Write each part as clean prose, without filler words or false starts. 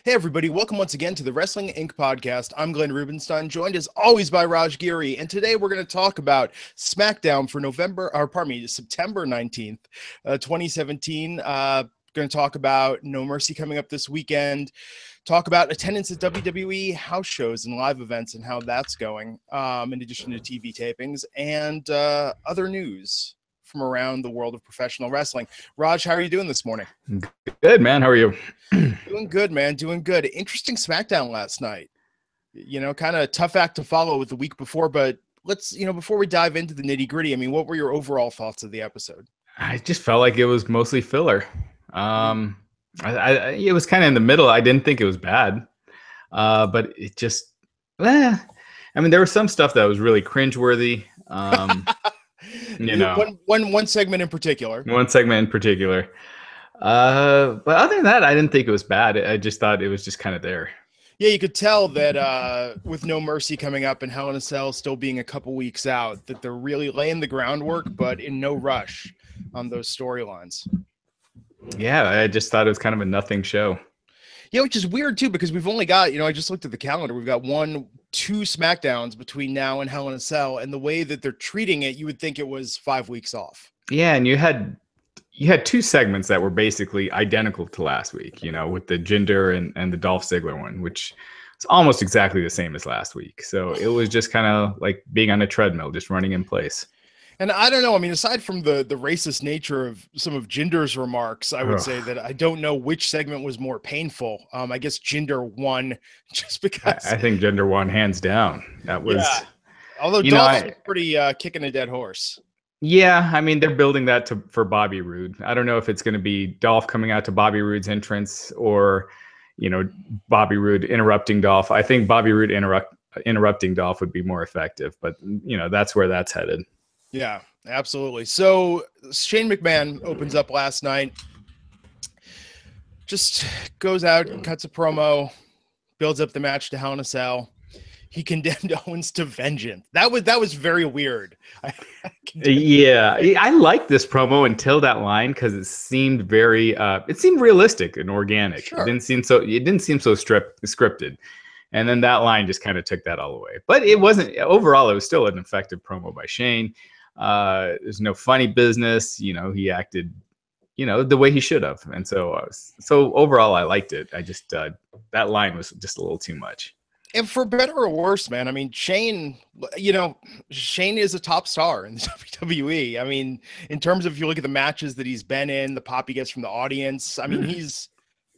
Hey everybody, welcome once again to the Wrestling Inc. podcast. I'm Glenn Rubenstein, joined as always by Giri, and today we're going to talk about SmackDown for September 19th, 2017. Going to talk about No Mercy coming up this weekend, talk about attendance at WWE house shows and live events and how that's going, in addition to TV tapings and other news from around the world of professional wrestling. Raj, how are you doing this morning? Good, man. How are you? Doing good, man. Doing good. Interesting SmackDown last night. Kind of tough act to follow with the week before, but let's, before we dive into the nitty gritty, what were your overall thoughts of the episode? I just felt like it was mostly filler. It was kind of in the middle. I didn't think it was bad, but it just, there was some stuff that was really cringeworthy. One segment in particular. One segment in particular. But other than that, I didn't think it was bad. I just thought it was just kind of there. Yeah, you could tell that with No Mercy coming up and Hell in a Cell still being a couple weeks out, that they're really laying the groundwork, but in no rush on those storylines. Yeah, I just thought it was kind of a nothing show. Yeah, which is weird too, because we've only got, I just looked at the calendar. We've got 2 SmackDowns between now and Hell in a Cell, and the way that they're treating it, you would think it was 5 weeks off. Yeah, and you had 2 segments that were basically identical to last week, with the Jinder and the Dolph Ziggler one, which is almost exactly the same as last week. So it was just kind of like being on a treadmill, just running in place. And I don't know. Aside from the racist nature of some of Jinder's remarks, I would say that I don't know which segment was more painful. I guess Jinder won just because. I think Jinder won hands down. That was. Yeah. Although Dolph was pretty kicking a dead horse. Yeah, they're building that for Bobby Roode. I don't know if it's going to be Dolph coming out to Bobby Roode's entrance or, Bobby Roode interrupting Dolph. I think Bobby Roode interrupting Dolph would be more effective, but that's where that's headed. Yeah, absolutely. So Shane McMahon opens up last night, just goes out, cuts a promo, builds up the match to Hell in a Cell. He condemned Owens to vengeance. That was very weird. Yeah, I liked this promo until that line because it seemed very it seemed realistic and organic. Sure. It didn't seem so scripted. And then that line just kind of took that all away. But it wasn't overall, it was still an effective promo by Shane. There's no funny business, he acted the way he should have. And so overall I liked it. I just that line was just a little too much. And for better or worse, man, Shane, Shane is a top star in the WWE. In terms of, if you look at the matches that he's been in, the pop he gets from the audience, he's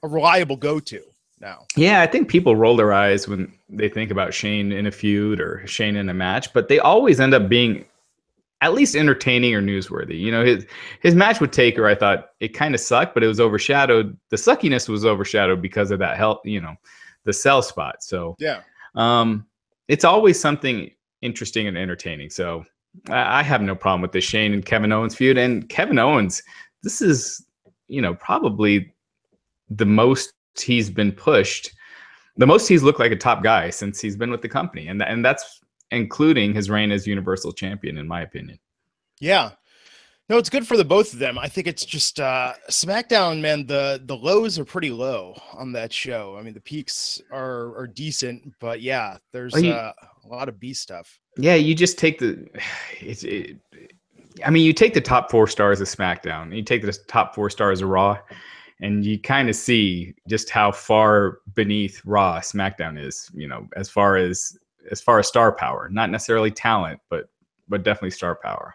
a reliable go-to now. Yeah, I think people roll their eyes when they think about Shane in a feud or Shane in a match, but they always end up being at least entertaining or newsworthy. His match with Taker, I thought it kind of sucked, but it was overshadowed. The suckiness was overshadowed because of that the cell spot. So yeah, it's always something interesting and entertaining. So I have no problem with the Shane and Kevin Owens feud. And Kevin Owens, this is, probably the most he's been pushed, the most he's looked like a top guy since he's been with the company. And that's including his reign as Universal Champion, in my opinion. Yeah. No, it's good for the both of them. I think it's just SmackDown, man, the lows are pretty low on that show. The peaks are decent, but yeah, there's a lot of B stuff. Yeah, you just take you take the top 4 stars of SmackDown, you take the top 4 stars of Raw, and you kind of see just how far beneath Raw SmackDown is, as far as star power, not necessarily talent, but definitely star power.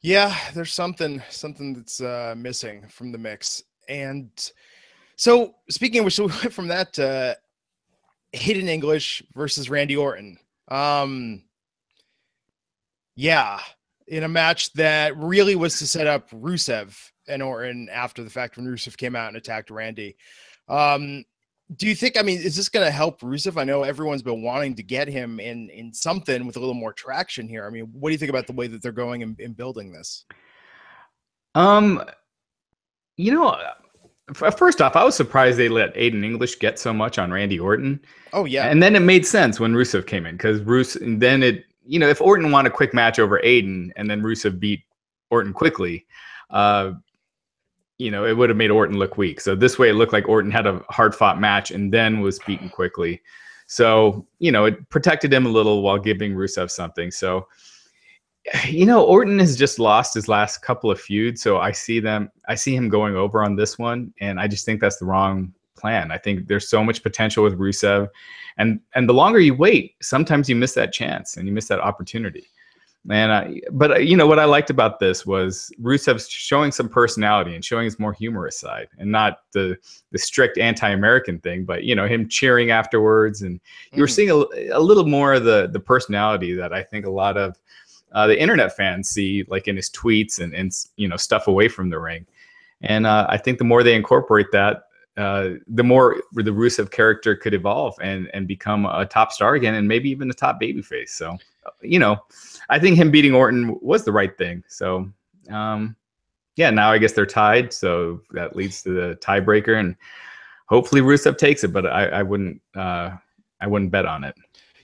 Yeah, there's something that's missing from the mix. And so, speaking of which, we went from that to Hidden English versus Randy Orton. Yeah, in a match that really was to set up Rusev and Orton after the fact when Rusev came out and attacked Randy. Do you think, is this going to help Rusev? I know everyone's been wanting to get him in something with a little more traction here. What do you think about the way that they're going in building this? First off, I was surprised they let Aiden English get so much on Randy Orton. Oh, yeah. And then it made sense when Rusev came in, because if Orton won a quick match over Aiden and then Rusev beat Orton quickly, you know, it would have made Orton look weak. So this way it looked like Orton had a hard fought match and then was beaten quickly. So, you know, it protected him a little while giving Rusev something. So, you know, Orton has just lost his last couple of feuds. So I see him going over on this one. And I just think that's the wrong plan. I think there's so much potential with Rusev. And the longer you wait, sometimes you miss that chance and you miss that opportunity. But you know what I liked about this was Rusev showing some personality and showing his more humorous side, and not the strict anti-American thing, but you know, him cheering afterwards, and you were seeing a little more of the personality that I think a lot of the internet fans see, like in his tweets and you know, stuff away from the ring. And I think the more they incorporate that, the more the Rusev character could evolve and become a top star again, and maybe even a top babyface. So, you know, I think him beating Orton was the right thing. So, yeah, now I guess they're tied. So that leads to the tiebreaker, and hopefully Rusev takes it. But I wouldn't bet on it.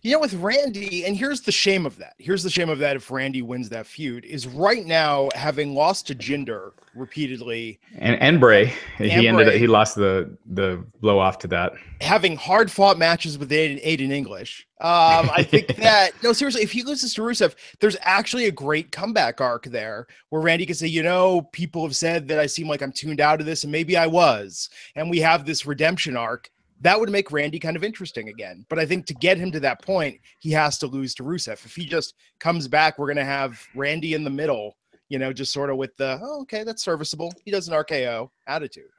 You know, with Randy, and here's the shame of that. Here's the shame of that if Randy wins that feud, is right now, having lost to Jinder repeatedly. And Bray. He lost the blow off to that. Having hard fought matches with Aiden English. I think that, no, seriously, if he loses to Rusev, there's actually a great comeback arc there where Randy can say, you know, people have said that I seem like I'm tuned out of this, and maybe I was. And we have this redemption arc. That would make Randy kind of interesting again. But I think to get him to that point, he has to lose to Rusev. If he just comes back, we're going to have Randy in the middle, you know, just sort of with the, oh, okay, that's serviceable. He does an RKO attitude.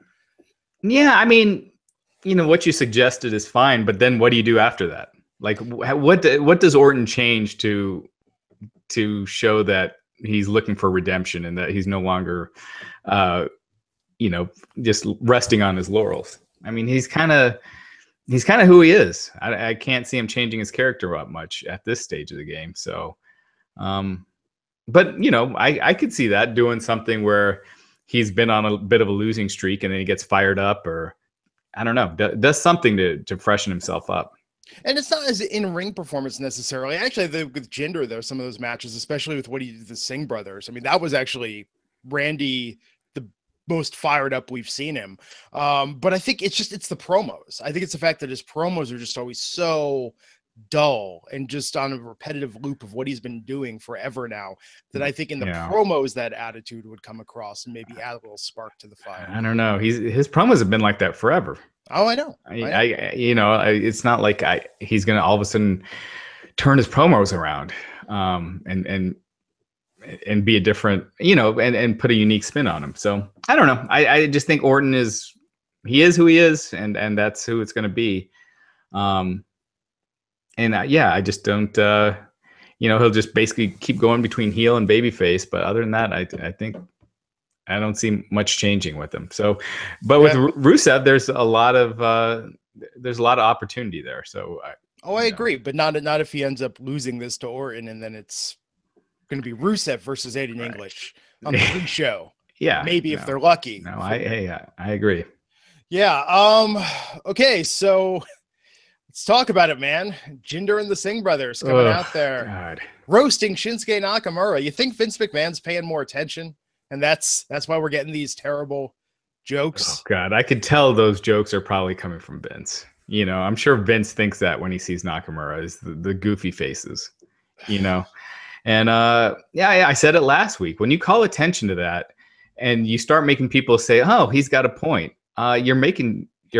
Yeah, I mean, you know, what you suggested is fine, but then what do you do after that? Like, what does Orton change to show that he's looking for redemption and that he's no longer, you know, just resting on his laurels? I mean, he's kind of who he is. I can't see him changing his character up much at this stage of the game. So, but you know, I could see that doing something where he's been on a bit of a losing streak and then he gets fired up, or I don't know, does something to freshen himself up. And it's not as in-ring performance necessarily. Actually, with Jinder, though, some of those matches, especially with what he did to the Singh brothers, I mean, that was actually Randy the most fired up we've seen him. But I think it's the promos. I think it's the fact that his promos are just always so dull and just on a repetitive loop of what he's been doing forever now, that I think in the promos that attitude would come across and maybe add a little spark to the fire. I don't know. His promos have been like that forever. Oh, I know. I you know, it's not like he's going to all of a sudden turn his promos around and be a different, you know, and put a unique spin on him. So I don't know. I just think Orton is who he is, and that's who it's going to be. I just don't, you know, he'll just basically keep going between heel and babyface. But other than that, I think I don't see much changing with him. So, but with Rusev, there's a lot of opportunity there. So, I agree, but not if he ends up losing this to Orton, and then it's going to be Rusev versus Aiden English on the pre-show. Yeah, maybe if they're lucky. No, I agree. Yeah. Okay, so let's talk about it, man. Jinder and the Singh brothers coming out there, roasting Shinsuke Nakamura. You think Vince McMahon's paying more attention? And that's why we're getting these terrible jokes. Oh God, I could tell those jokes are probably coming from Vince. You know, I'm sure Vince thinks that when he sees Nakamura, is the goofy faces, you know. And I said it last week. When you call attention to that and you start making people say, "Oh, he's got a point," you're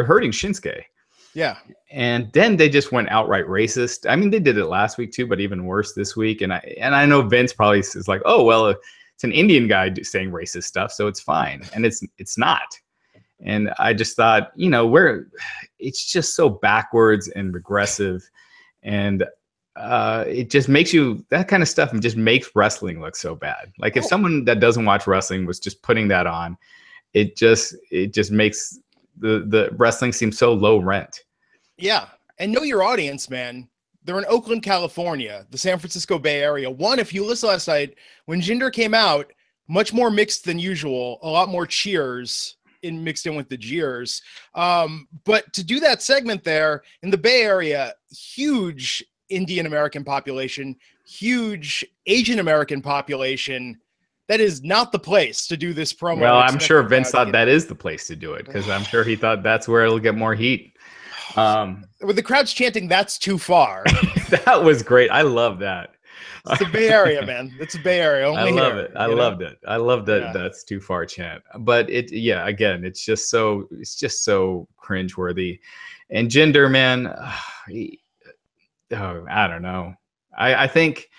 hurting Shinsuke. Yeah. And then they just went outright racist. I mean, they did it last week too, but even worse this week. And I know Vince probably is like, "Oh, well, it's an Indian guy saying racist stuff, so it's fine." And it's not. And I just thought, you know, it's just so backwards and regressive, and it just makes that kind of stuff and just makes wrestling look so bad. Like if someone that doesn't watch wrestling was just putting that on, it just makes the wrestling seem so low rent. Yeah, and know your audience, man. They're in Oakland, California, the San Francisco Bay Area. If you listened last night, when Jinder came out, much more mixed than usual, a lot more cheers mixed in with the jeers. But to do that segment there in the Bay Area, huge Indian American population, huge Asian American population. that is not the place to do this promo. Well, I'm sure Vince thought that is the place to do it, because I'm sure he thought that's where it'll get more heat. With the crowd's chanting, "That's too far." That was great. I love that. It's the Bay Area, man. It's the Bay Area. Only I love here, it. I loved it. I love that. Yeah. That's too far chant. But again, it's just so cringeworthy. And Jinder, man, I don't know. I think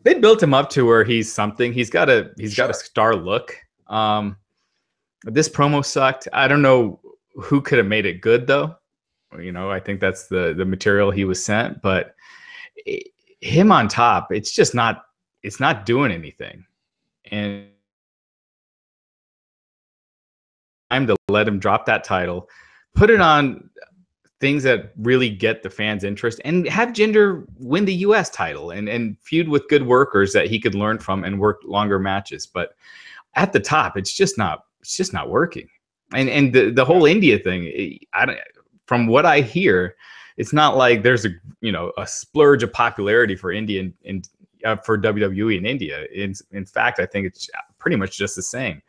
they built him up to where he's something. He's got a star look. This promo sucked. I don't know who could have made it good though. I think that's the material he was sent, but him on top, it's not doing anything. And time to let him drop that title, put it on things that really get the fans' interest, and have Jinder win the US title and feud with good workers that he could learn from and work longer matches. But at the top, it's just not working. And the whole India thing, from what I hear, it's not like there's a splurge of popularity for India for WWE in India. In fact, I think it's pretty much just the same.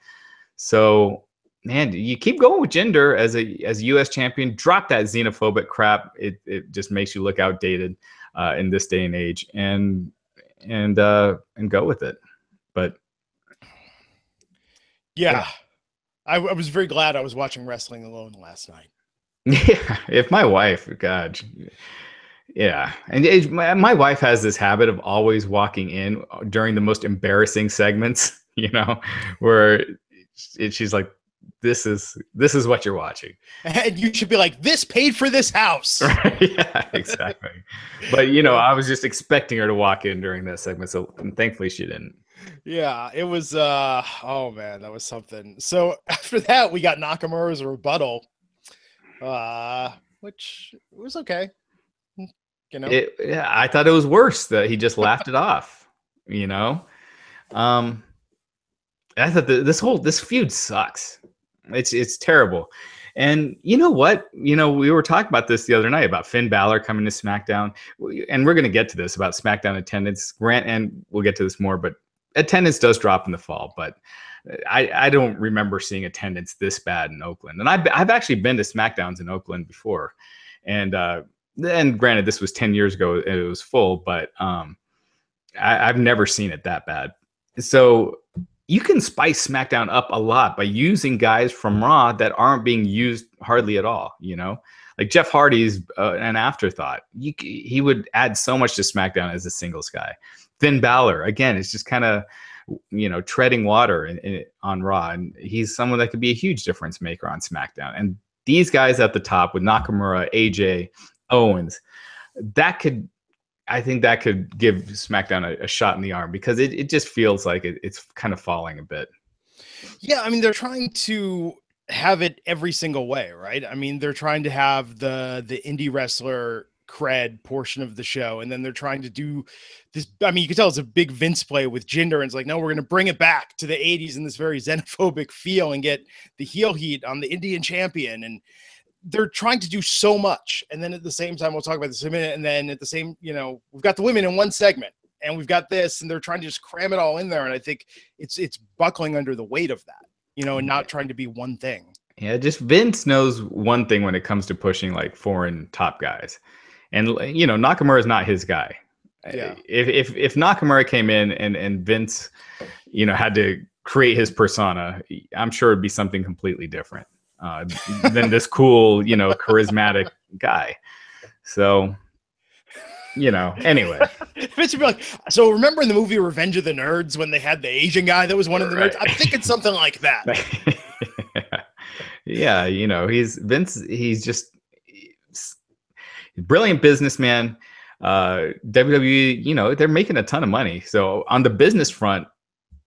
So, man, you keep going with Jinder as a U.S. champion. Drop that xenophobic crap. It just makes you look outdated in this day and age, and go with it. But yeah. I was very glad I was watching wrestling alone last night. Yeah, if my wife, God, yeah, and my wife has this habit of always walking in during the most embarrassing segments, where she's like, "This is what you're watching," and you should be like, "This paid for this house." Right? Yeah, exactly. But I was just expecting her to walk in during that segment, so thankfully she didn't. Yeah, it was. Oh man, that was something. So after that, we got Nakamura's rebuttal. Which was okay. I thought it was worse that he just laughed it off. I thought this feud sucks. It's terrible. And you know what? We were talking about this the other night about Finn Balor coming to SmackDown, and we're going to get to this about SmackDown attendance. And we'll get to this more, but attendance does drop in the fall. But I don't remember seeing attendance this bad in Oakland. And I've actually been to SmackDowns in Oakland before. And then granted, this was 10 years ago, and it was full, but I've never seen it that bad. So you can spice SmackDown up a lot by using guys from Raw that aren't being used hardly at all. Like Jeff Hardy's an afterthought. He would add so much to SmackDown as a singles guy. Finn Balor, again, it's just kind of treading water on Raw, and he's someone that could be a huge difference maker on SmackDown. And these guys at the top with Nakamura, AJ, Owens, I think that could give SmackDown a shot in the arm, because it just feels like it's kind of falling a bit. Yeah, I mean, they're trying to have it every single way, right? I mean, they're trying to have the indie wrestler cred portion of the show, and then they're trying to do this. I mean, you can tell it's a big Vince play with Jinder, and it's like, no, we're going to bring it back to the 80s in this very xenophobic feel and get the heel heat on the Indian champion. And they're trying to do so much. And then at the same time, we'll talk about this in a minute. And then at the same, we've got the women in one segment, and we've got this, and they're trying to just cram it all in there. And I think it's buckling under the weight of that, and not trying to be one thing. Yeah, just Vince knows one thing when it comes to pushing like foreign top guys. And Nakamura is not his guy. Yeah. If Nakamura came in and Vince, had to create his persona, I'm sure it'd be something completely different than this cool, charismatic guy. So, anyway. Vince would be like, so remember in the movie Revenge of the Nerds when they had the Asian guy that was one of the nerds? I'm thinking something like that. Yeah, he's just brilliant businessman. WWE, they're making a ton of money. So on the business front,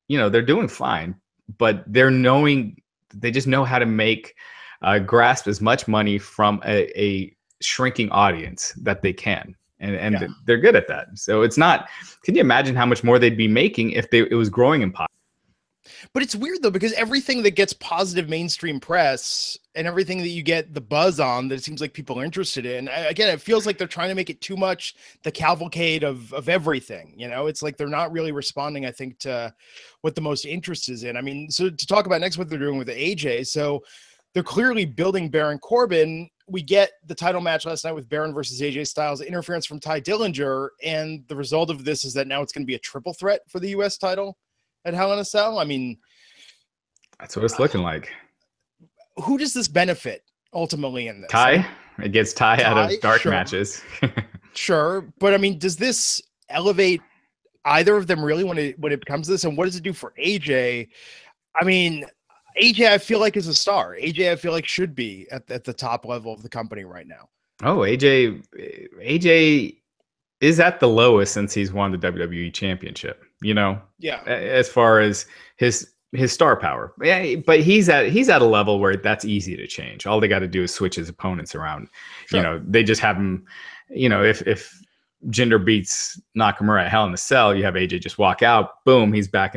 they're doing fine, but they just know how to grasp as much money from a shrinking audience that they can. And they're good at that. So it's not, can you imagine how much more they'd be making if it was growing in pop? But it's weird though, because everything that gets positive mainstream press and everything that you get the buzz on that it seems like people are interested in, again, it feels like they're trying to make it too much the cavalcade of everything. You know, it's like they're not really responding, I think, to what the most interest is in. I mean, so to talk about next what they're doing with AJ, so they're clearly building Baron Corbin. We get the title match last night with Baron versus AJ Styles, interference from Ty Dillinger, and the result of this is that now it's going to be a triple threat for the U.S. title at Hell in a Cell. I mean, that's what it's looking like. Who does this benefit ultimately in this? Ty? It gets Ty out of dark matches. Sure. But I mean, does this elevate either of them really when it comes to this? And what does it do for AJ? I mean, AJ, I feel like, is a star. AJ, I feel like, should be at the top level of the company right now. Oh, AJ is at the lowest since he's won the WWE Championship. You know, yeah. As far as his star power, yeah, but he's at a level where that's easy to change. All they got to do is switch his opponents around. Sure. You know, they just have him. You know, if Jinder beats Nakamura at Hell in a Cell, you have AJ just walk out, boom, he's back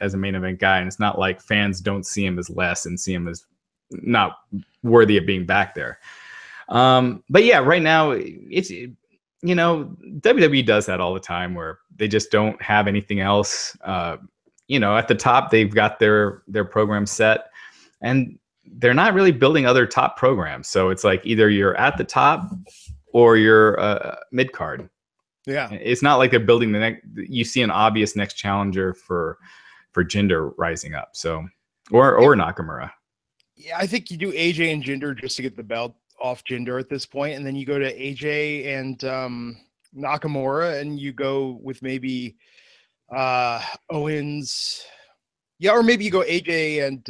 as a main event guy, and it's not like fans don't see him as less and see him as not worthy of being back there. But yeah, right now it's. You know, WWE does that all the time where they just don't have anything else. You know, at the top, they've got their program set and they're not really building other top programs. So it's like either you're at the top or you're mid card. Yeah. It's not like they're building you see an obvious next challenger for Jinder rising up. So, or Nakamura. Yeah. I think you do AJ and Jinder just to get the belt off Jinder at this point, and then you go to AJ and Nakamura, and you go with maybe Owens, yeah, or maybe you go AJ and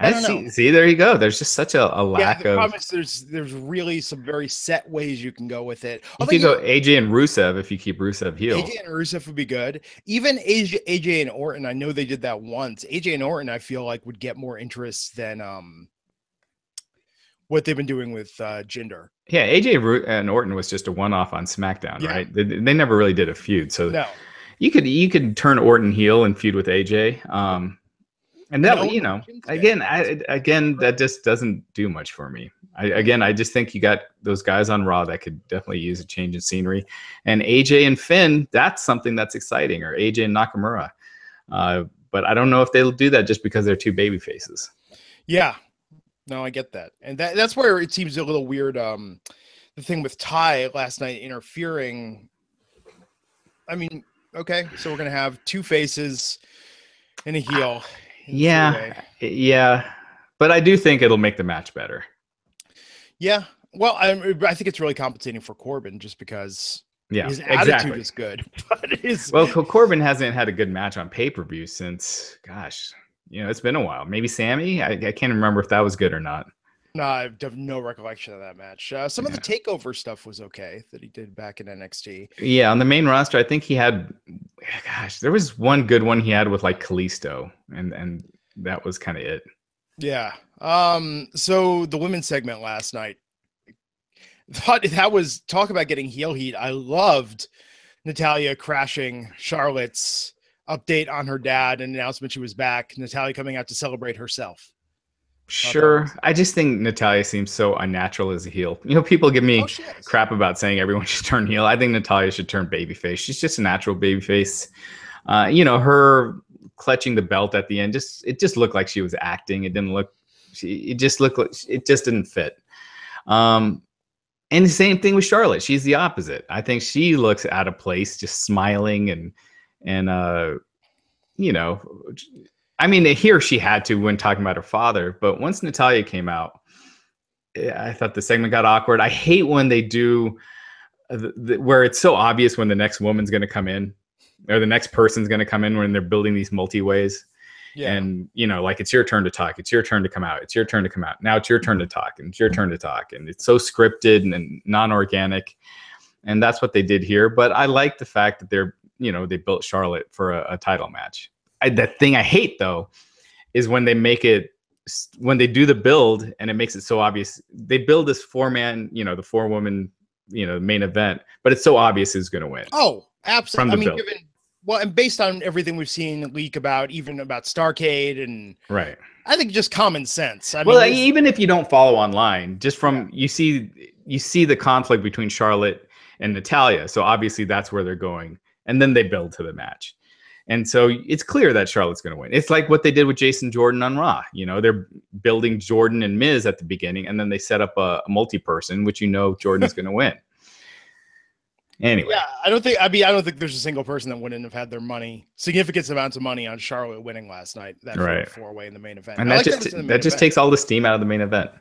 I don't know. See, there you go. There's just such a lack the of. problem is there's really some very set ways you can go with it. You could go AJ and Rusev if you keep Rusev heel. AJ and Rusev would be good. Even AJ and Orton, I know they did that once. AJ and Orton, I feel like, would get more interest than what they've been doing with Jinder. Yeah, AJ and Orton was just a one-off on SmackDown, right? They never really did a feud. So no. you could turn Orton heel and feud with AJ. And that, you know, again, that just doesn't do much for me. I just think you got those guys on Raw that could definitely use a change in scenery. And AJ and Finn, that's something that's exciting, or AJ and Nakamura. But I don't know if they'll do that just because they're two baby faces. Yeah. No, I get that. And that's where it seems a little weird. The thing with Ty last night interfering. I mean, okay, so we're going to have two faces and a heel. Yeah. But I do think it'll make the match better. Yeah. Well, I think it's really compensating for Corbin just because his attitude is good. But Corbin hasn't had a good match on pay-per-view since, gosh, you know, it's been a while. Maybe Sammy? I can't remember if that was good or not. No, I have no recollection of that match. Some of the takeover stuff was okay that he did back in NXT. Yeah, on the main roster, I think he had, gosh, there was one good one he had with like Kalisto, and that was kind of it. Yeah. So the women's segment last night, thought that was talk about getting heel heat. I loved Natalya crashing Charlotte's update on her dad and announcement she was back. Natalya coming out to celebrate herself. Sure. I just think Natalya seems so unnatural as a heel. You know, people give me crap about saying everyone should turn heel. I think Natalya should turn babyface. She's just a natural babyface. You know, her clutching the belt at the end, it just looked like she was acting. It didn't look, it just looked like it just didn't fit. And the same thing with Charlotte. She's the opposite. I think she looks out of place, just smiling and you know, I mean, here she had to when talking about her father, but once Natalya came out, I thought the segment got awkward. I hate when they do where it's so obvious when the next woman's going to come in or the next person's going to come in when they're building these multi-ways. Yeah. And, you know, like, it's your turn to talk. It's your turn to come out. It's your turn to come out. Now it's your turn to talk, and it's your turn to talk. And it's so scripted and non-organic. And that's what they did here. But I like the fact that they built Charlotte for a title match. The thing I hate, though, is when they do the build and it makes it so obvious. They build this 4-man, you know, the 4-woman, you know, main event, but it's so obvious who's going to win. Oh, absolutely. From the build. Well, and based on everything we've seen leak about, even about Starrcade, and Right. I think just common sense. I Well, mean, even if you don't follow online, just from you see the conflict between Charlotte and Natalia. So obviously that's where they're going. And then they build to the match. And so it's clear that Charlotte's going to win. It's like what they did with Jason Jordan on Raw. You know, they're building Jordan and Miz at the beginning, and then they set up a multi-person, which Jordan's going to win. Anyway. Yeah, I don't think there's a single person that wouldn't have had their significant amounts of money on Charlotte winning last night. That right. 4-way in the main event. And that just takes all the steam out of the main event.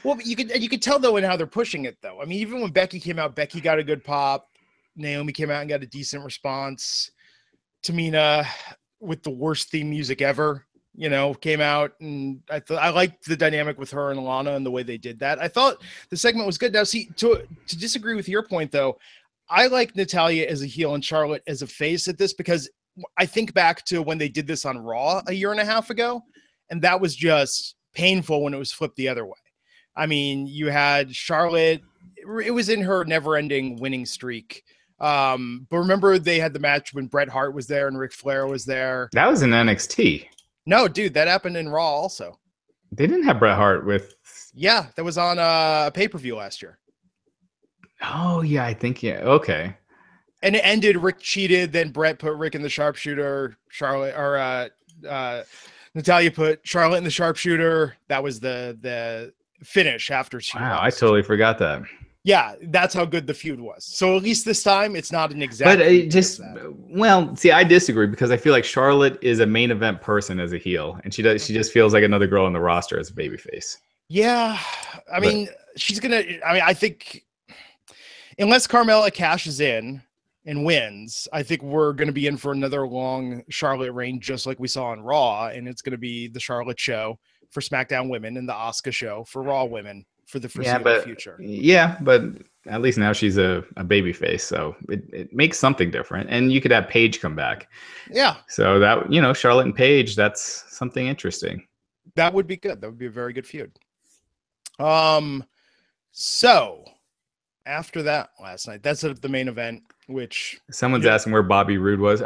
Well, but you could tell though in how they're pushing it though. I mean, even when Becky came out, Becky got a good pop. Naomi came out and got a decent response. Tamina, with the worst theme music ever, came out, and I liked the dynamic with her and Lana and the way they did that. I thought the segment was good. Now, see, to disagree with your point though, I like Natalia as a heel and Charlotte as a face at this, because I think back to when they did this on Raw a year and a half ago, and that was just painful when it was flipped the other way. I mean, you had Charlotte, it was in her never-ending winning streak. But remember they had the match when Bret Hart was there and Ric Flair was there. That was in NXT. No, dude, that happened in Raw also. They didn't have Bret Hart with... Yeah, that was on a pay-per-view last year. Oh, yeah, I think, yeah. Okay. And it ended, Rick cheated, then Bret put Rick in the sharpshooter, Natalia put Charlotte in the sharpshooter. That was the finish after she Wow, lost. I totally forgot that. Yeah, that's how good the feud was. So at least this time, it's not an exact. But I disagree, because I feel like Charlotte is a main event person as a heel, and she just feels like another girl on the roster as a babyface. Yeah, I mean, I think unless Carmella cashes in and wins, I think we're going to be in for another long Charlotte reign, just like we saw on Raw, and it's going to be the Charlotte show for SmackDown women and the Asuka show for Raw women for the foreseeable future. Yeah, but at least now she's a baby face, so it makes something different. And you could have Paige come back. Yeah. So that, Charlotte and Paige, that's something interesting. That would be good. That would be a very good feud. So after that last night, that's the main event, which someone's asking where Bobby Roode was.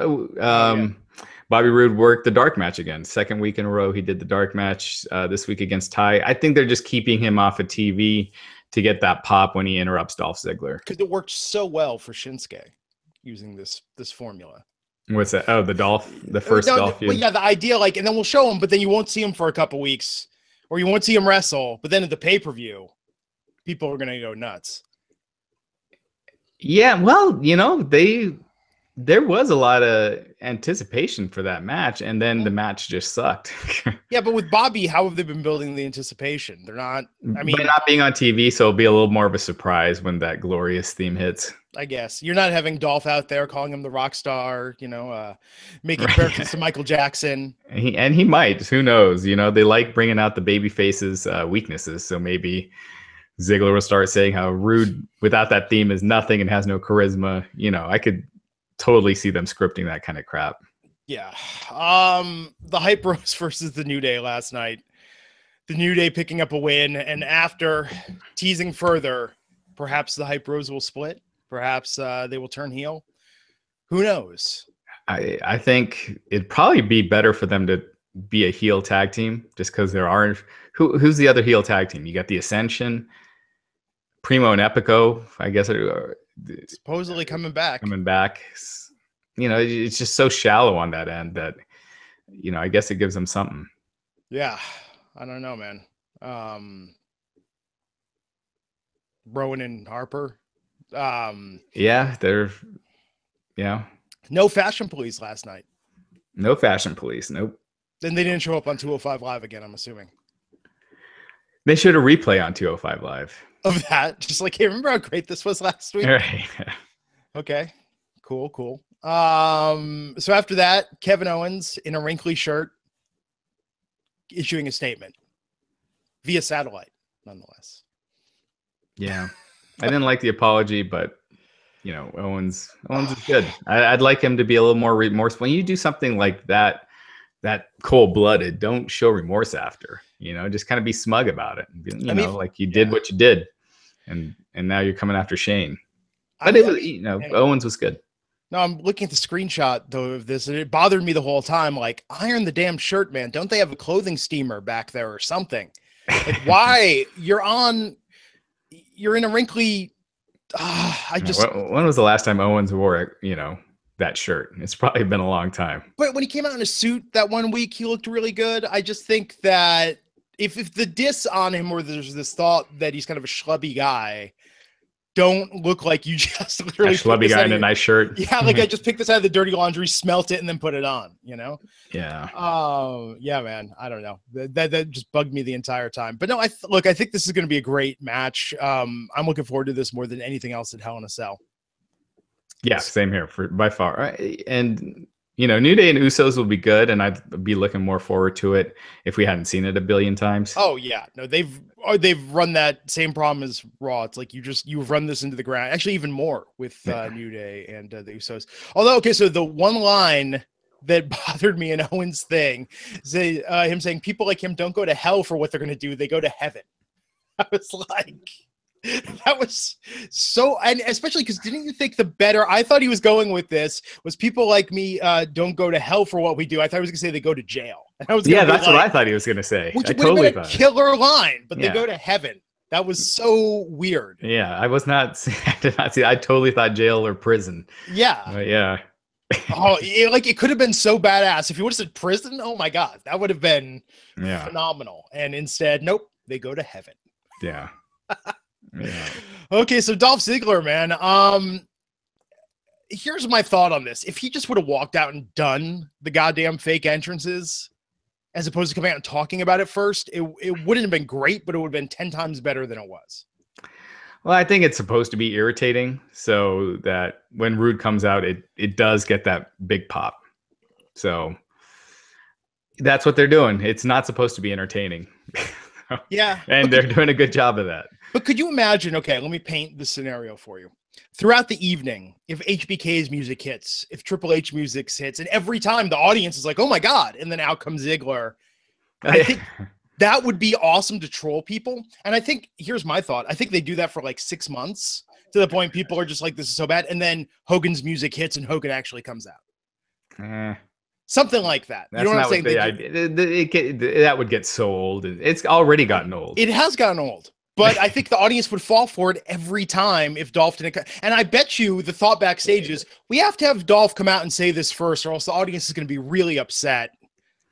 Bobby Roode worked the dark match again. Second week in a row, he did the dark match this week against Ty. I think they're just keeping him off of TV to get that pop when he interrupts Dolph Ziggler. Because it worked so well for Shinsuke using this formula. What's that? Oh, the first Dolph feud. Well, yeah, the idea, and then we'll show him, but then you won't see him for a couple weeks, or you won't see him wrestle. But then at the pay-per-view, people are going to go nuts. Yeah, well, there was a lot of anticipation for that match, and then the match just sucked. Yeah, but with Bobby, how have they been building the anticipation? They're not. I mean, by not being on TV, so it'll be a little more of a surprise when that glorious theme hits. I guess you're not having Dolph out there calling him the rock star, making references to Michael Jackson. And he might. Who knows? They like bringing out the baby faces' weaknesses, so maybe Ziggler will start saying how Roode without that theme is nothing and has no charisma. I could totally see them scripting that kind of crap. Yeah. The Hype Bros versus the New Day last night. The New Day picking up a win, and after teasing further, perhaps the Hype Bros will split. Perhaps they will turn heel. Who knows? I think it'd probably be better for them to be a heel tag team, just because there aren't. Who's the other heel tag team? You got the Ascension, Primo and Epico, I guess. Supposedly coming back. It's just so shallow on that end that, I guess it gives them something. Yeah. I don't know, man. Rowan and Harper. They're. No Fashion Police last night. No Fashion Police. Nope. Then they didn't show up on 205 Live again, I'm assuming. They should have replay on 205 Live. Of that. Just hey, remember how great this was last week? Right. Okay. Cool. So after that, Kevin Owens in a wrinkly shirt issuing a statement via satellite, nonetheless. Yeah. I didn't like the apology, but Owens is good. I'd like him to be a little more remorseful. When you do something like that cold-blooded, don't show remorse after. Just kind of be smug about it. You did what you did, and now you're coming after Shane. But Owens was good. No, I'm looking at the screenshot though of this, and it bothered me the whole time. Like, iron the damn shirt, man. Don't they have a clothing steamer back there or something? Like, why you're in a wrinkly. When was the last time Owens wore, that shirt? It's probably been a long time. But when he came out in a suit that one week, he looked really good. I just think that if the diss on him, or there's this thought that he's kind of a schlubby guy, don't look like you just literally a schlubby guy in a nice shirt. Yeah, like I just picked this out of the dirty laundry, smelt it, and then put it on, Yeah. Oh, yeah, man. I don't know. That just bugged me the entire time. But no, I think this is going to be a great match. I'm looking forward to this more than anything else at Hell in a Cell. Yeah, same here by far. And New Day and Usos will be good, and I'd be looking more forward to it if we hadn't seen it a billion times. Oh yeah, no, they've run that same problem as Raw. It's like you've run this into the ground. Actually, even more with New Day and the Usos. Although, okay, so the one line that bothered me in Owens' thing is him saying people like him don't go to hell for what they're going to do; they go to heaven. I was like. That was so, and especially because didn't you think the better? I thought he was going with this was people like me don't go to hell for what we do. I thought he was going to say they go to jail. And I was that's what I thought he was going to say. Which I would have been a thought killer line, but they go to heaven. That was so weird. Yeah, I did not see. I totally thought jail or prison. Yeah, yeah. It could have been so badass if he would have said prison. Oh my god, that would have been phenomenal. And instead, nope, they go to heaven. Yeah. Yeah. Okay, so Dolph Ziggler, man. Here's my thought on this. If he just would have walked out and done the goddamn fake entrances, as opposed to coming out and talking about it first, it wouldn't have been great, but it would have been 10 times better than it was. Well, I think it's supposed to be irritating so that when Rude comes out, it does get that big pop. So that's what they're doing. It's not supposed to be entertaining. Yeah. And they're doing a good job of that. But could you imagine, okay, let me paint the scenario for you. Throughout the evening, if HBK's music hits, if Triple H music hits, and every time the audience is like, oh my God, and then out comes Ziggler, I think that would be awesome to troll people. And I think, here's my thought, I think they do that for like 6 months to the point people are just like, this is so bad. And then Hogan's music hits and Hogan actually comes out. Something like that. That's you know what I'm saying? That would get so old. It's already gotten old. It has gotten old. But I think the audience would fall for it every time if Dolph didn't. And I bet you the thought backstage is we have to have Dolph come out and say this first, or else the audience is going to be really upset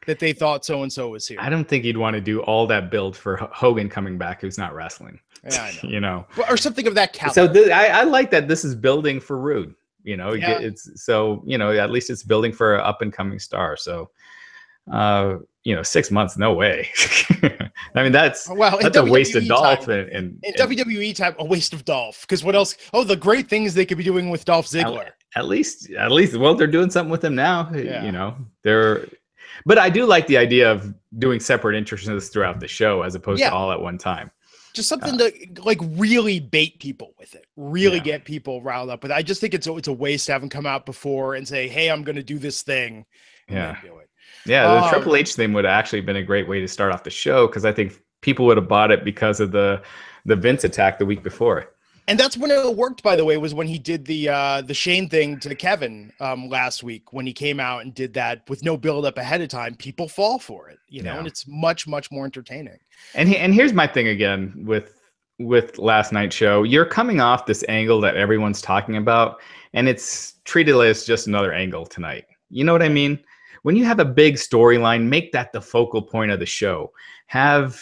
that they thought so-and-so was here. I don't think you'd want to do all that build for Hogan coming back who's not wrestling. Yeah, I know. Or something of that caliber. So I like that this is building for Rude. It's so, at least it's building for an up-and-coming star. So, 6 months, no way. I mean, that's a waste of Dolph. In WWE time, a waste of Dolph. Because what else? Oh, the great things they could be doing with Dolph Ziggler. At least, well, they're doing something with him now. Yeah. But I do like the idea of doing separate entrances throughout the show as opposed to all at one time. Just something to like really bait people with it, really get people riled up. But I just think it's a waste to have them come out before and say, "Hey, I'm going to do this thing." And do it. Yeah, the Triple H thing would have actually been a great way to start off the show because I think people would have bought it because of the Vince attack the week before. And that's when it worked, by the way, was when he did the Shane thing to Kevin last week when he came out and did that with no build up ahead of time. People fall for it, and it's much, much more entertaining. And here's my thing again with last night's show. You're coming off this angle that everyone's talking about, and it's treated as just another angle tonight. You know what I mean? When you have a big storyline, make that the focal point of the show. Have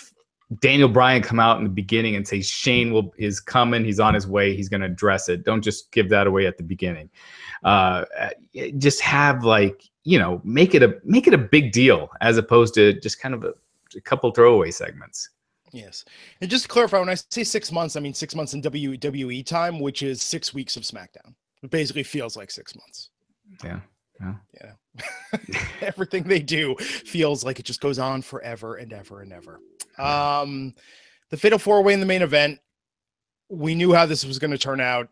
Daniel Bryan come out in the beginning and say Shane is coming, he's on his way, he's going to address it. Don't just give that away at the beginning. Just have make it a big deal as opposed to just kind of a couple throwaway segments. Yes. And just to clarify, when I say 6 months, I mean 6 months in WWE time, which is 6 weeks of SmackDown. It basically feels like 6 months. Yeah. Yeah. Everything they do feels like it just goes on forever and ever and ever. The Fatal 4-Way in the main event, we knew how this was going to turn out.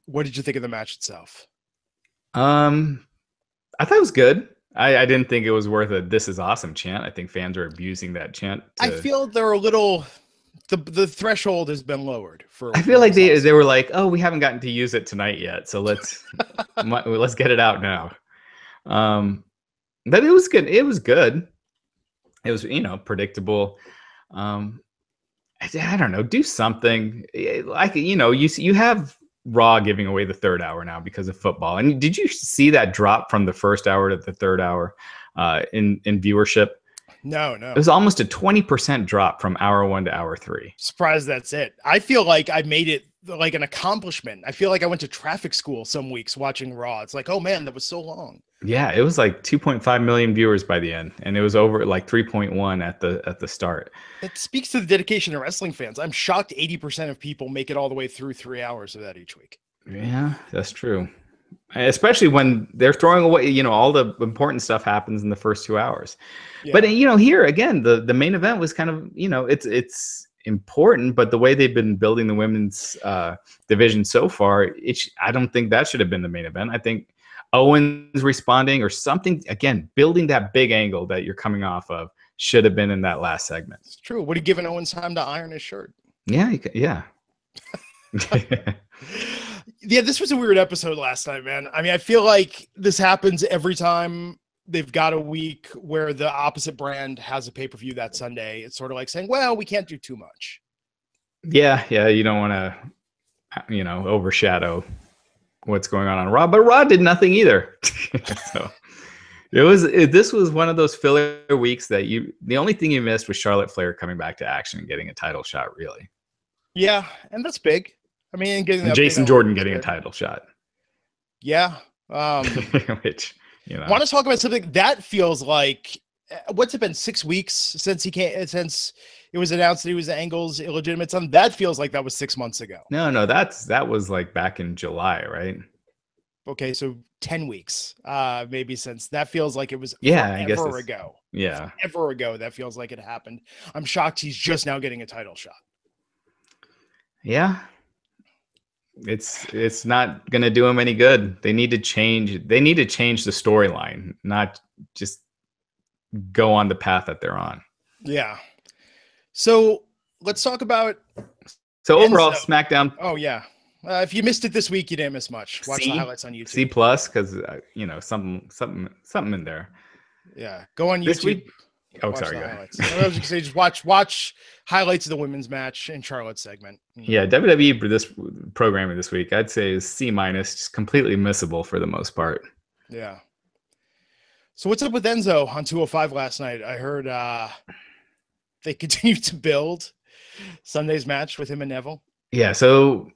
What did you think of the match itself? I thought it was good. I didn't think it was worth a "this is awesome" chant. I think fans are abusing that chant. I feel they're a little The threshold has been lowered for. I feel like they were like, oh, we haven't gotten to use it tonight yet, so let's get it out now. But it was good. It was good. It was, predictable. I don't know. Do something like, you have Raw giving away the third hour now because of football. And did you see that drop from the first hour to the third hour in viewership? No. It was almost a 20% drop from hour 1 to hour 3. Surprised that's it. I feel like I made it like an accomplishment. I feel like I went to traffic school some weeks watching Raw. It's like, oh man, that was so long. Yeah, it was like 2.5 million viewers by the end, and it was over like 3.1 at the start. It speaks to the dedication of wrestling fans. I'm shocked 80% of people make it all the way through 3 hours of that each week. Yeah, that's true. Especially when they're throwing away, all the important stuff happens in the first 2 hours. Yeah. But here again, the main event was kind of, it's important, but the way they've been building the women's division so far, I don't think that should have been the main event. I think Owens responding or something, again, building that big angle that you're coming off of should have been in that last segment. It's true. Would have given Owens time to iron his shirt. Yeah. Yeah, this was a weird episode last night, man. I mean, I feel like this happens every time they've got a week where the opposite brand has a pay-per-view that Sunday. It's sort of like saying, well, we can't do too much. Yeah. You don't want to, overshadow what's going on Raw, but Raw did nothing either. So this was one of those filler weeks that the only thing you missed was Charlotte Flair coming back to action and getting a title shot, really. Yeah, and that's big. I mean, and Jason Jordan getting a title shot. Yeah. Which, want to talk about something that feels like, what's it been, 6 weeks since it was announced that he was Angle's illegitimate son? That feels like that was 6 months ago. No, that was like back in July, right? Okay, so 10 weeks, maybe, since that feels like it was forever ago. Yeah. Forever ago, that feels like it happened. I'm shocked he's just now getting a title shot. Yeah. It's not going to do him any good. They need to change the storyline, not just go on the path that they're on. Yeah. So let's talk about. So overall, SmackDown. Oh yeah. If you missed it this week, you didn't miss much. Watch the highlights on YouTube. C+, because something in there. Yeah, go on YouTube. This week. Oh, sorry. Go ahead. I was just gonna say, just watch highlights of the women's match in Charlotte's segment. Yeah, WWE this programming this week, I'd say, is C-, just completely missable for the most part. Yeah. So what's up with Enzo on 205 last night? I heard they continue to build Sunday's match with him and Neville. Yeah, so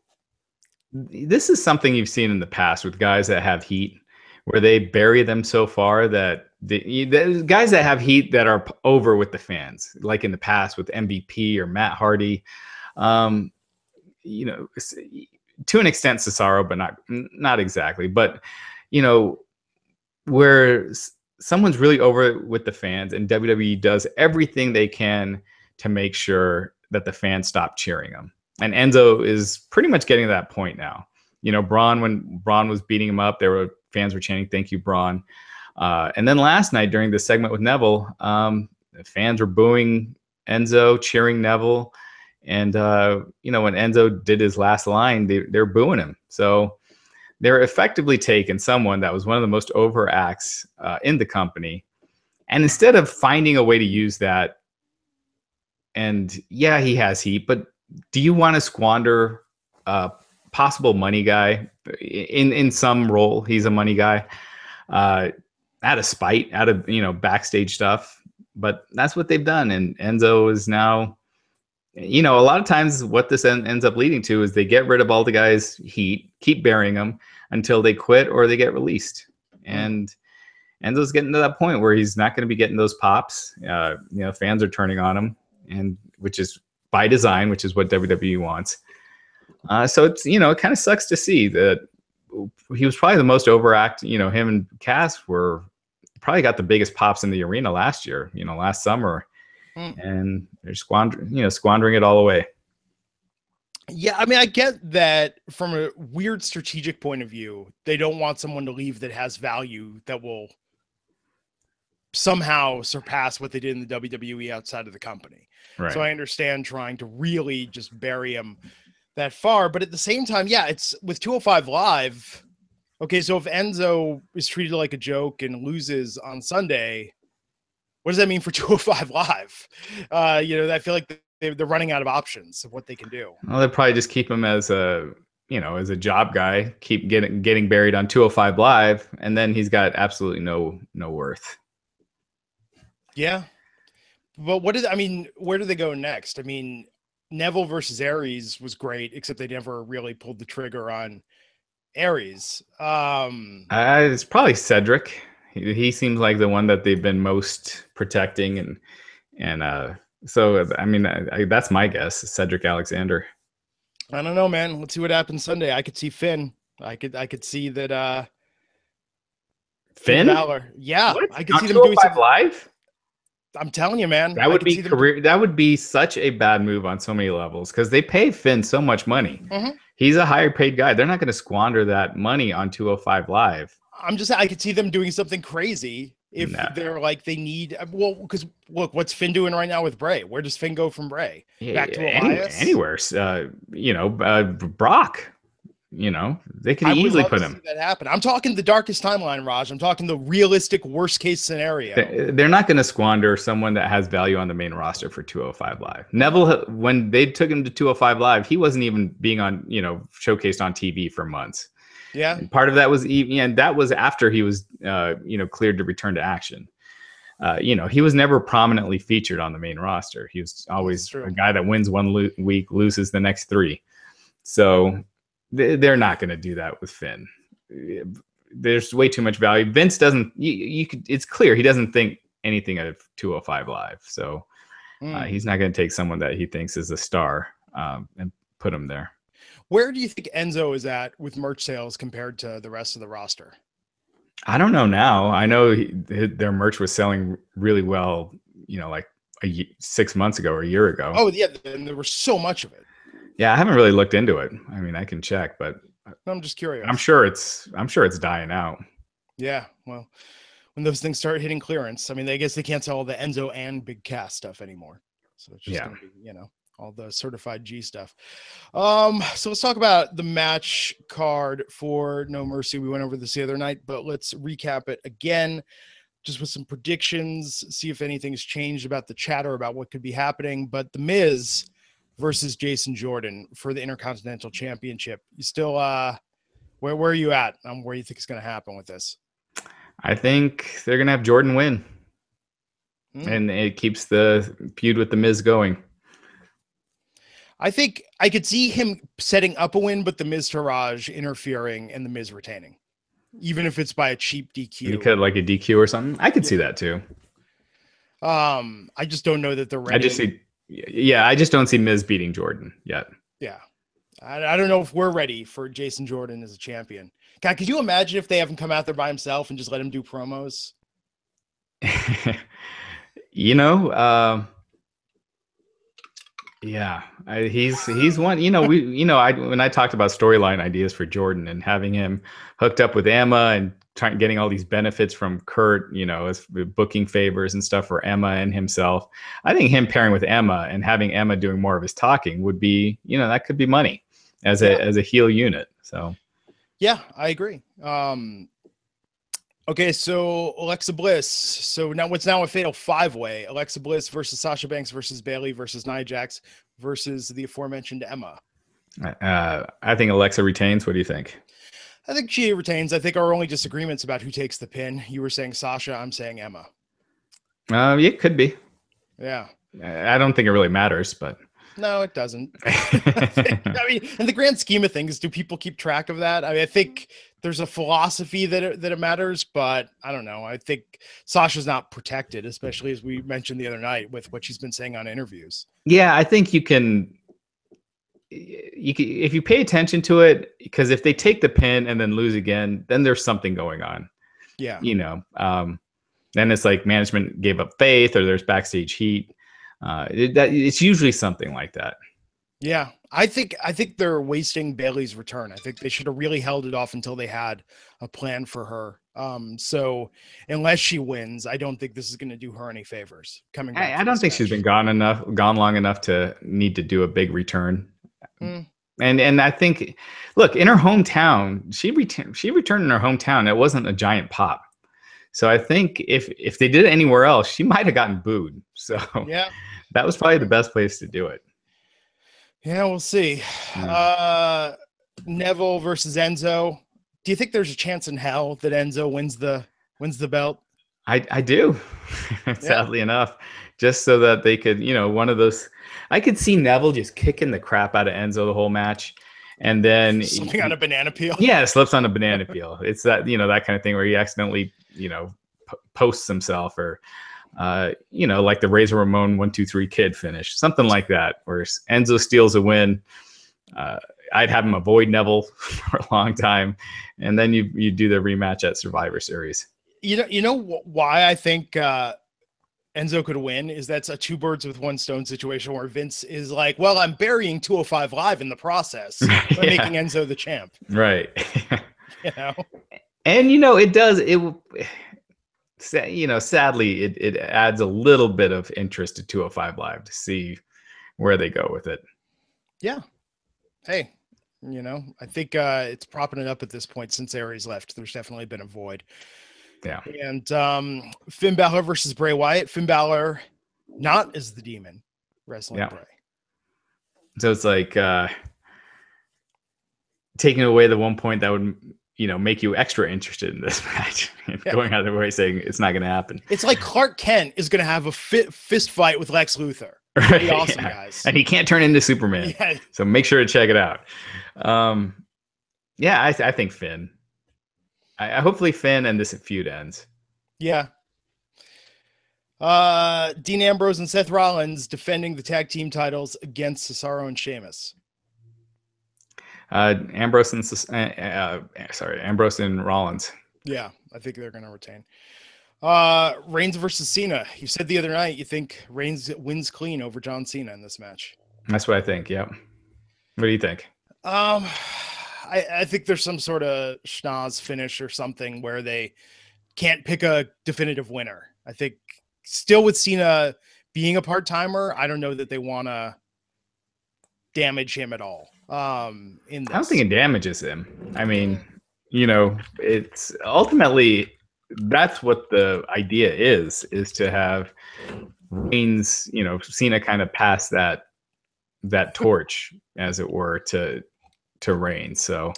this is something you've seen in the past with guys that have heat, where they bury them so far that the guys that have heat that are over with the fans, like in the past with MVP or Matt Hardy, to an extent Cesaro, but not exactly. But where someone's really over with the fans, and WWE does everything they can to make sure that the fans stop cheering them. And Enzo is pretty much getting to that point now. Braun, when Braun was beating him up, fans were chanting, "Thank you, Braun." And then last night during the segment with Neville, the fans were booing Enzo, cheering Neville. And, when Enzo did his last line, they're booing him. So they're effectively taking someone that was one of the most over acts in the company. And instead of finding a way to use that, and yeah, he has heat, but do you want to squander a possible money guy in some role? He's a money guy out of spite, out of backstage stuff. But that's what they've done. And Enzo is now, a lot of times what this ends up leading to is they get rid of all the guys' heat, keep burying them until they quit or they get released. And Enzo's getting to that point where he's not going to be getting those pops. Fans are turning on him, and which is by design, which is what WWE wants. So it's, it kind of sucks to see that he was probably the most overact. Him and Cass were probably got the biggest pops in the arena last year, last summer. And they're squandering it all away. Yeah, I mean, I get that from a weird strategic point of view. They don't want someone to leave that has value that will somehow surpass what they did in the WWE outside of the company. Right. So I understand trying to really just bury him that far. But at the same time, yeah, it's with 205 Live. Okay, so if Enzo is treated like a joke and loses on Sunday, what does that mean for 205 Live? I feel like they're running out of options of what they can do. Well, they'll probably just keep him as a job guy, keep getting buried on 205 Live, and then he's got absolutely no worth. Yeah. But where do they go next? I mean, Neville versus Aries was great, except they never really pulled the trigger on Aries. It's probably Cedric. He seems like the one that they've been most protecting, and so I mean that's my guess, Cedric Alexander. I don't know, man. Let's see what happens Sunday. I could see Finn. I could see that. Finn Balor. Yeah, what? I could On see them doing something live. I'm telling you, man. That would be that would be such a bad move on so many levels because they pay Finn so much money. Mm-hmm. He's a higher paid guy. They're not going to squander that money on 205 Live. I could see them doing something crazy if they're like they need. Well, because look, what's Finn doing right now with Bray? Where does Finn go from Bray? Back to Elias? Anywhere. Brock. They could easily put him. That happen. I'm talking the darkest timeline, Raj. I'm talking the realistic worst case scenario. They're not going to squander someone that has value on the main roster for 205 Live. Neville, when they took him to 205 Live, he wasn't even being on, showcased on TV for months. Yeah. And part of that was that was after he was, cleared to return to action. He was never prominently featured on the main roster. He was always a guy that wins one week, loses the next 3. So they're not going to do that with Finn. There's way too much value. Vince doesn't. It's clear he doesn't think anything of 205 Live. So he's not going to take someone that he thinks is a star and put him there. Where do you think Enzo is at with merch sales compared to the rest of the roster? I don't know now. I know their merch was selling really well, like 6 months ago or a year ago. Oh, yeah. And there was so much of it. Yeah, I haven't really looked into it. I mean, I can check, but I'm just curious. I'm sure it's dying out. Yeah. Well, when those things start hitting clearance, I mean, I guess they can't sell all the Enzo and Big Cass stuff anymore. So it's just going to be, all the certified G stuff. So let's talk about the match card for No Mercy. We went over this the other night, but let's recap it again, just with some predictions, see if anything's changed about the chatter about what could be happening. But The Miz versus Jason Jordan for the Intercontinental Championship. You still, where are you at? Where do you think is going to happen with this? I think they're going to have Jordan win. And it keeps the feud with The Miz going. I think I could see him setting up a win, but The Miz Taraj interfering and The Miz retaining, even if it's by a cheap DQ. You could like a DQ or something. I could see that too. I just don't know that they're ready. I just don't see Miz beating Jordan yet. Yeah. I don't know if we're ready for Jason Jordan as a champion. God, could you imagine if they have him come out there by himself and just let him do promos? Yeah, he's one. When I talked about storyline ideas for Jordan and having him hooked up with Emma and getting all these benefits from Kurt, as booking favors and stuff for Emma and himself. I think him pairing with Emma and having Emma doing more of his talking would be, that could be money as a heel unit. So, yeah, I agree. Okay, so Alexa Bliss. So now what's now a fatal 5-way? Alexa Bliss versus Sasha Banks versus Bayley versus Nia Jax versus the aforementioned Emma. I think Alexa retains. What do you think? I think she retains. I think our only disagreements about who takes the pin. You were saying Sasha. I'm saying Emma. It could be. Yeah. I don't think it really matters, but. No, it doesn't. I mean, in the grand scheme of things, do people keep track of that? I mean, I think there's a philosophy that it matters, but I don't know. I think Sasha's not protected, especially as we mentioned the other night with what she's been saying on interviews. Yeah, I think you can if you pay attention to it, because if they take the pin and then lose again, then there's something going on. Yeah. Then it's like management gave up faith or there's backstage heat. It's usually something like that. Yeah, I think they're wasting Bayley's return. I think they should have really held it off until they had a plan for her So unless she wins, I don't think this is going to do her any favors coming back. I don't think she's been gone long enough to need to do a big return. And I think, look, in her hometown, she returned in her hometown. It wasn't a giant pop. So I think if they did it anywhere else, she might have gotten booed. So yeah, that was probably the best place to do it. Yeah, we'll see. Neville versus Enzo. Do you think there's a chance in hell that Enzo wins the belt? I do, sadly enough, just so that they could, one of those. I could see Neville just kicking the crap out of Enzo the whole match, and then something on a banana peel. Yeah, slips on a banana peel. It's that that kind of thing where he accidentally posts himself, or like the Razor Ramon 1-2-3 Kid finish, something like that, where Enzo steals a win. I'd have him avoid Neville for a long time, and then you do the rematch at Survivor Series. You know why I think Enzo could win is that's a two birds with one stone situation where Vince is like, well, I'm burying 205 Live in the process by making Enzo the champ. Right. And it does. Sadly, it adds a little bit of interest to 205 Live to see where they go with it. Yeah. Hey, I think it's propping it up at this point since Aries left. There's definitely been a void. Yeah. And Finn Balor versus Bray Wyatt. Finn Balor not as the demon wrestling Bray. So it's like taking away the one point that would make you extra interested in this match, and going out of the way saying it's not going to happen. It's like Clark Kent is going to have a fist fight with Lex Luthor. Pretty awesome, guys. And he can't turn into Superman. Yeah. So make sure to check it out. I think Finn. Hopefully Finn and this feud ends. Yeah. Dean Ambrose and Seth Rollins defending the tag team titles against Cesaro and Sheamus. Ambrose and Rollins. Yeah, I think they're going to retain. Reigns versus Cena. You said the other night you think Reigns wins clean over John Cena in this match. That's what I think. Yeah. What do you think? I think there's some sort of schnoz finish or something where they can't pick a definitive winner. I think still with Cena being a part-timer, I don't know that they want to damage him at all. I don't think it damages him. I mean, it's ultimately that's what the idea is to have Reigns, Cena kind of pass that torch, as it were, to Reigns. So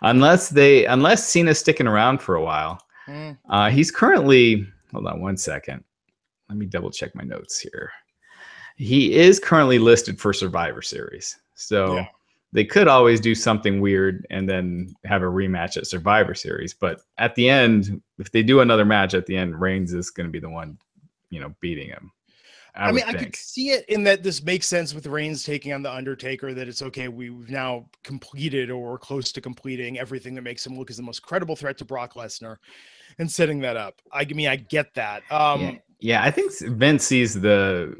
unless Cena's sticking around for a while, he's currently, hold on one second. Let me double check my notes here. He is currently listed for Survivor Series. So they could always do something weird and then have a rematch at Survivor Series. But at the end, if they do another match at the end, Reigns is going to be the one, beating him. I could see it in that this makes sense with Reigns taking on the Undertaker, that it's okay. We've now completed or we're close to completing everything that makes him look as the most credible threat to Brock Lesnar and setting that up. I get that. I think Vince sees the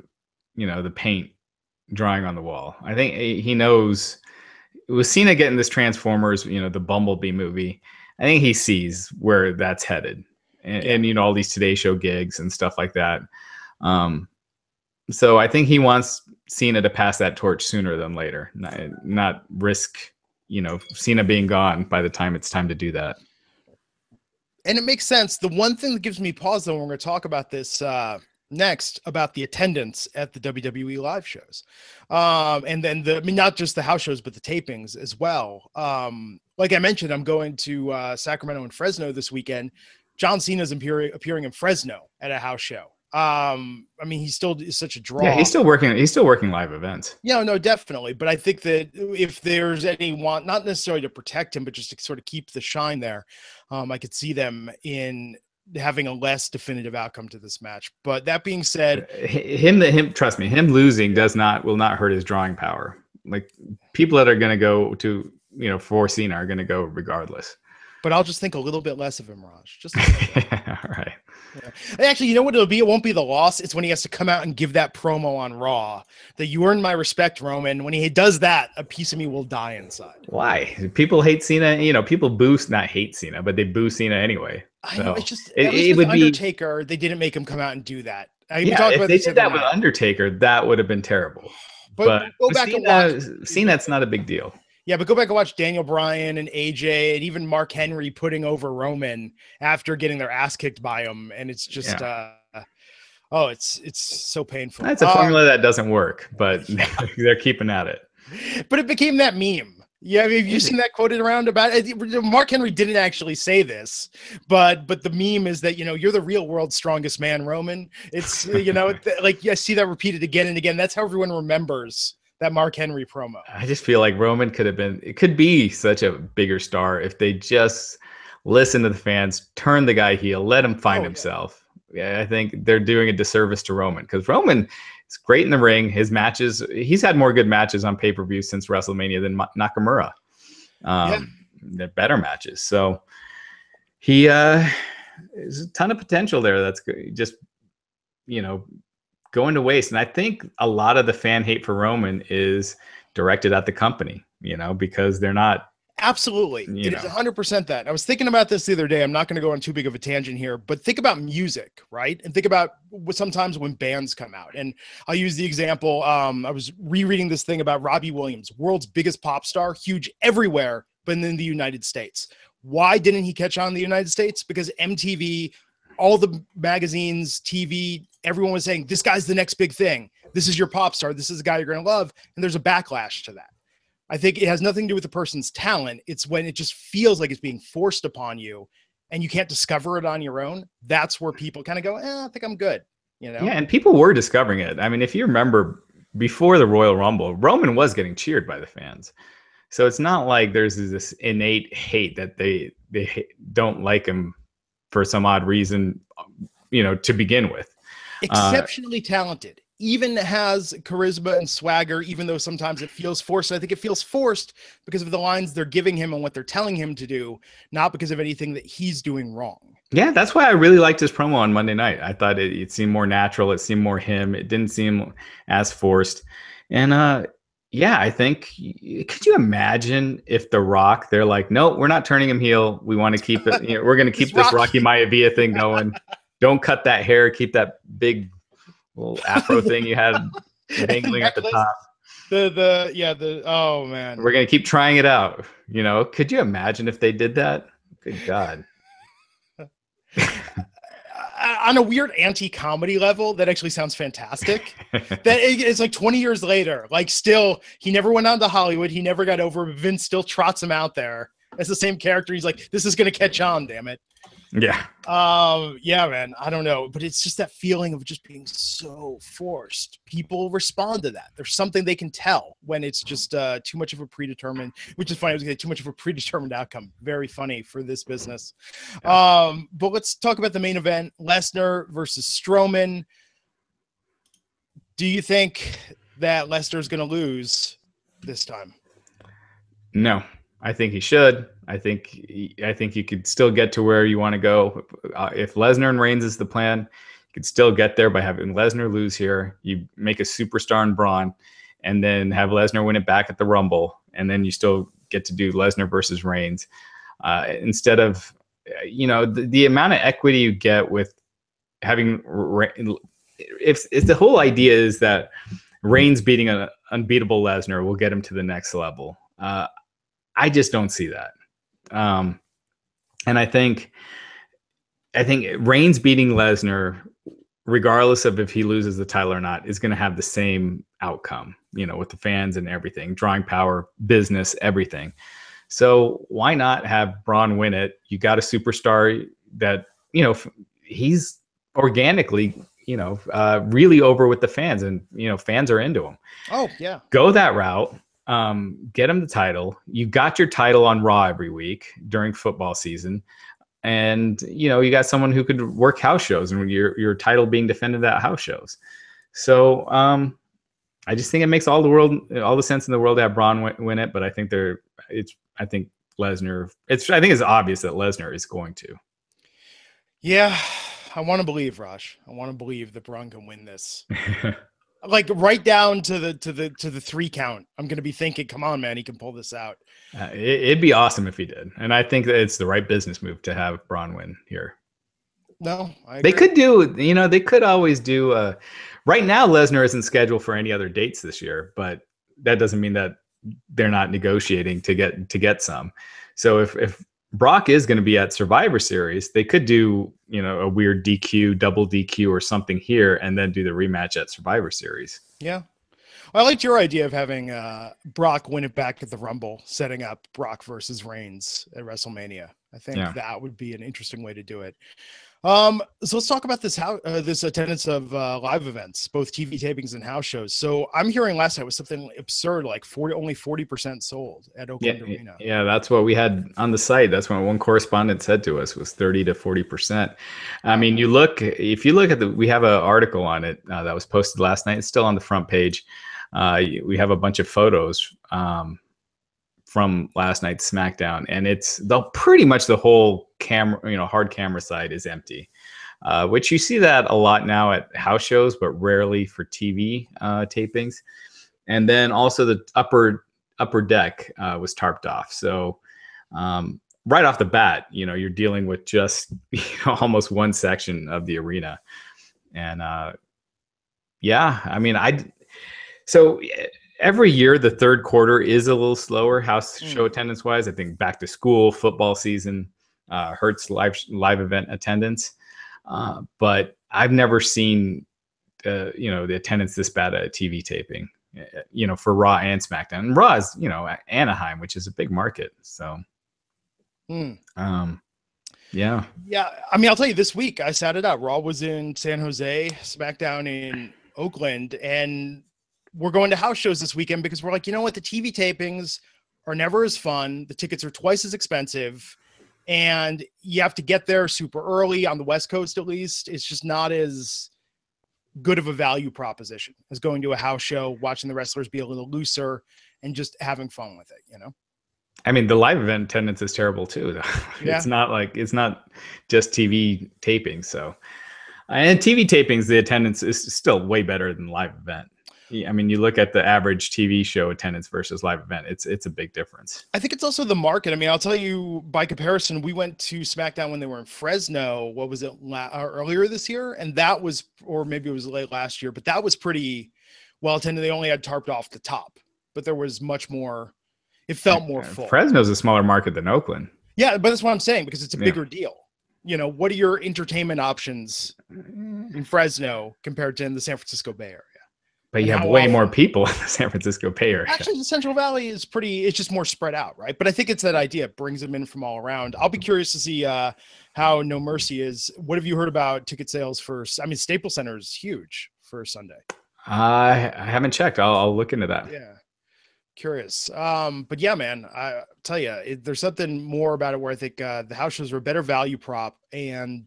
paint drawing on the wall. I think he knows with Cena getting this Transformers, the Bumblebee movie, I think he sees where that's headed and all these Today Show gigs and stuff like that. So I think he wants Cena to pass that torch sooner than later, not risk, Cena being gone by the time it's time to do that. And it makes sense. The one thing that gives me pause, though, when we're going to talk about this next, about the attendance at the WWE live shows. And then not just the house shows, but the tapings as well. Like I mentioned, I'm going to Sacramento and Fresno this weekend. John Cena's appearing in Fresno at a house show. He still is such a draw. Yeah, he's still working live events. Yeah, no, definitely. But I think that if there's any want, not necessarily to protect him, but just to sort of keep the shine there, I could see them in having a less definitive outcome to this match. But that being said, trust me, him losing will not hurt his drawing power. Like people that are going to go to, for Cena are going to go regardless. But I'll just think a little bit less of him, Raj. Just all right. Yeah. Actually, you know what it'll be? It won't be the loss. It's when he has to come out and give that promo on Raw that you earned my respect, Roman. When he does that, a piece of me will die inside. Why? People hate Cena. People not hate Cena, but they boo Cena anyway. I know, So it's just, at least it with would be, Undertaker, they didn't make him come out and do that. We yeah, talked if about they this the did other that with night. Undertaker, that would have been terrible. But But go with back and watch. Cena, it's not a big deal. Yeah, but go back and watch Daniel Bryan and AJ and even Mark Henry putting over Roman after getting their ass kicked by him, and it's just oh, it's so painful. That's a formula that doesn't work, but Yeah. they're keeping at it. But it became that meme. Yeah, I mean, have you seen that quoted around about it? Mark Henry didn't actually say this, but the meme is that, you're the real world's strongest man, Roman. It's, like, I see that repeated again and again. That's how everyone remembers that Mark Henry promo. I just feel like Roman could be such a bigger star if they just listen to the fans, turn the guy heel, let him find himself. Yeah, I think they're doing a disservice to Roman, because Roman is great in the ring. His matches, he's had more good matches on pay-per-view since WrestleMania than Nakamura. They're better matches. So he there's a ton of potential there that's just, going to waste. And I think a lot of the fan hate for Roman is directed at the company, because they're not. Absolutely. It is 100% that. I was thinking about this the other day. I'm not going to go on too big of a tangent here, but think about music, right? And think about sometimes when bands come out. And I'll use the example. I was rereading this thing about Robbie Williams, world's biggest pop star, huge everywhere, but in the United States. Why didn't he catch on in the United States? Because MTV, all the magazines, TV, everyone was saying, this guy's the next big thing. This is your pop star. This is the guy you're going to love. And there's a backlash to that. I think it has nothing to do with the person's talent. It's when it just feels like it's being forced upon you and you can't discover it on your own. That's where people kind of go, I think I'm good. Yeah, and people were discovering it. I mean, if you remember before the Royal Rumble, Roman was getting cheered by the fans. So it's not like there's this innate hate that they don't like him for some odd reason, to begin with. Exceptionally talented. Even has charisma and swagger, even though sometimes it feels forced. I think it feels forced because of the lines they're giving him and what they're telling him to do, not because of anything that he's doing wrong. Yeah, that's why I really liked his promo on Monday night. I thought it seemed more natural. It seemed more him. It didn't seem as forced. And I think, could you imagine if The Rock, they're like, no, we're not turning him heel. We want to keep it. We're going to keep this Rocky Maivia thing going. Don't cut that hair. Keep that big little afro thing you had dangling at the top. Oh man. We're going to keep trying it out. Could you imagine if they did that? Good God. On a weird anti-comedy level, that actually sounds fantastic. That it's like 20 years later, like still, he never went on to Hollywood. He never got over. Vince still trots him out there as the same character. He's like, this is going to catch on, damn it. Yeah. Yeah, man. I don't know, but it's just that feeling of just being so forced. People respond to that. There's something they can tell when it's just too much of a predetermined, which is funny. I was going to say too much of a predetermined outcome. Very funny for this business. But let's talk about the main event: Lesnar versus Strowman. Do you think that Lesnar is going to lose this time? No. I think he should. I think you could still get to where you want to go. If Lesnar and Reigns is the plan, you could still get there by having Lesnar lose here. You make a superstar in Braun, and then have Lesnar win it back at the Rumble, and then you still get to do Lesnar versus Reigns. Instead of, the amount of equity you get with having, if the whole idea is that Reigns beating an unbeatable Lesnar will get him to the next level. I just don't see that. And I think Reigns beating Lesnar, regardless of if he loses the title or not, is going to have the same outcome, with the fans and everything, drawing power, business, everything. So why not have Braun win it? You got a superstar that, he's organically, really over with the fans, and, fans are into him. Oh yeah. Go that route. Get him the title. You got your title on Raw every week during football season, and you got someone who could work house shows, and your title being defended at house shows. So I just think it makes all the sense in the world to have Braun win it. But I think I think Lesnar. I think it's obvious that Lesnar is going to. Yeah, I want to believe, Raj. I want to believe that Braun can win this. like right down to the 3 count. I'm going to be thinking, come on, man, he can pull this out. It'd be awesome if he did. And I think that it's the right business move to have Braun win here. No, I agree. They could do, they could always do right now Lesnar isn't scheduled for any other dates this year, but that doesn't mean that they're not negotiating to get some. So if Brock is going to be at Survivor Series, they could do, a weird DQ, double DQ or something here and then do the rematch at Survivor Series. Yeah. I liked your idea of having Brock win it back at the Rumble, setting up Brock versus Reigns at WrestleMania. I think that would be an interesting way to do it. So let's talk about this attendance of live events, both TV tapings and house shows. So I'm hearing last night was something absurd, like only 40% sold at Oakland Arena. Yeah, that's what we had on the site. That's what one correspondent said to us was 30 to 40%. I mean, if you look at we have an article on it that was posted last night. It's still on the front page. We have a bunch of photos from last night's SmackDown, and it's pretty much the whole camera, hard camera side is empty, which you see that a lot now at house shows, but rarely for TV tapings. And then also the upper deck was tarped off. So right off the bat, you're dealing with just almost one section of the arena. And so every year, the third quarter is a little slower house show attendance wise. I think back to school, football season hurts live event attendance. But I've never seen, the attendance this bad at a TV taping, for Raw and SmackDown. And Raw is, Anaheim, which is a big market. So, yeah. Yeah. I mean, I'll tell you, this week I sat it out. Raw was in San Jose, SmackDown in Oakland, and we're going to house shows this weekend because we're like, you know what? The TV tapings are never as fun. The tickets are twice as expensive, and you have to get there super early on the West Coast, at least. It's just not as good of a value proposition as going to a house show, watching the wrestlers be a little looser and just having fun with it, I mean, the live event attendance is terrible too. Yeah. It's not just TV tapings. So, and TV tapings, the attendance is still way better than live event. I mean, you look at the average TV show attendance versus live event, it's a big difference. I think it's also the market. I mean, I'll tell you by comparison, we went to SmackDown when they were in Fresno. What was it earlier this year? And that was, or maybe it was late last year, but that was pretty well attended. They only had tarped off the top, but there was much more. It felt more full. Fresno's a smaller market than Oakland. Yeah, but that's what I'm saying, because it's a bigger deal. What are your entertainment options in Fresno compared to in the San Francisco Bay Area? But you have way more people in the San Francisco Bay Area. Actually, the Central Valley is it's just more spread out, right? But I think it's that idea. It brings them in from all around. I'll be curious to see how No Mercy is. What have you heard about ticket sales Staples Center is huge for Sunday. I haven't checked. I'll look into that. Yeah. Curious. But yeah, man, I tell you, there's something more about it where I think the house shows are a better value prop. And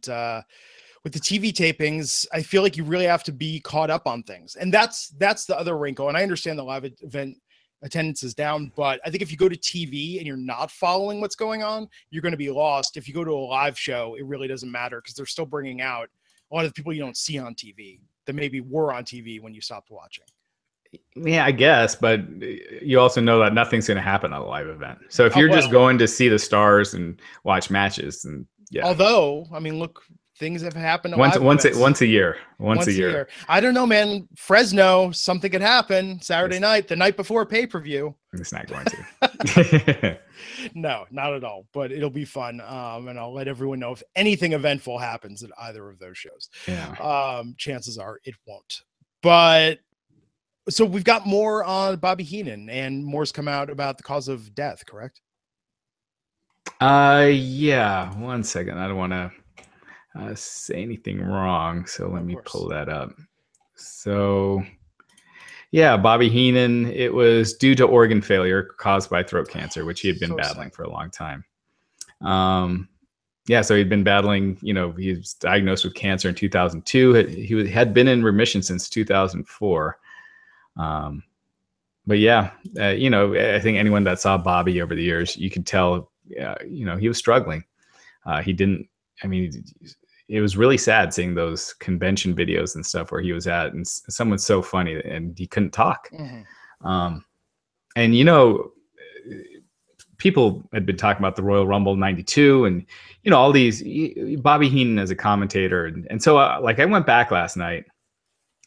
with the TV tapings, I feel like you really have to be caught up on things. And that's the other wrinkle. And I understand the live event attendance is down, but I think if you go to TV and you're not following what's going on, you're going to be lost. If you go to a live show, it really doesn't matter because they're still bringing out a lot of the people you don't see on TV that maybe were on TV when you stopped watching. Yeah, I guess, but you also know that nothing's going to happen at a live event. So if you're just going to see the stars and watch matches, and although, I mean, look, things have happened once a year. Once a year. I don't know, man. Fresno, something could happen Saturday night, the night before pay-per-view. It's not going to. No, not at all. But it'll be fun. And I'll let everyone know if anything eventful happens at either of those shows. Yeah. Chances are it won't. But so we've got more on Bobby Heenan, and more's come out about the cause of death, correct? Yeah. 1 second. I don't want to say anything wrong, so let me pull that up. So yeah, Bobby Heenan, it was due to organ failure caused by throat cancer, which he had been battling for a long time. So he'd been battling, he was diagnosed with cancer in 2002. He had been in remission since 2004. But yeah, I think anyone that saw Bobby over the years, you could tell, he was struggling. it was really sad seeing those convention videos and stuff where he was at, and someone's so funny and he couldn't talk. And you know, people had been talking about the Royal Rumble '92, and you know, all these Bobby Heenan as a commentator, and so like I went back last night,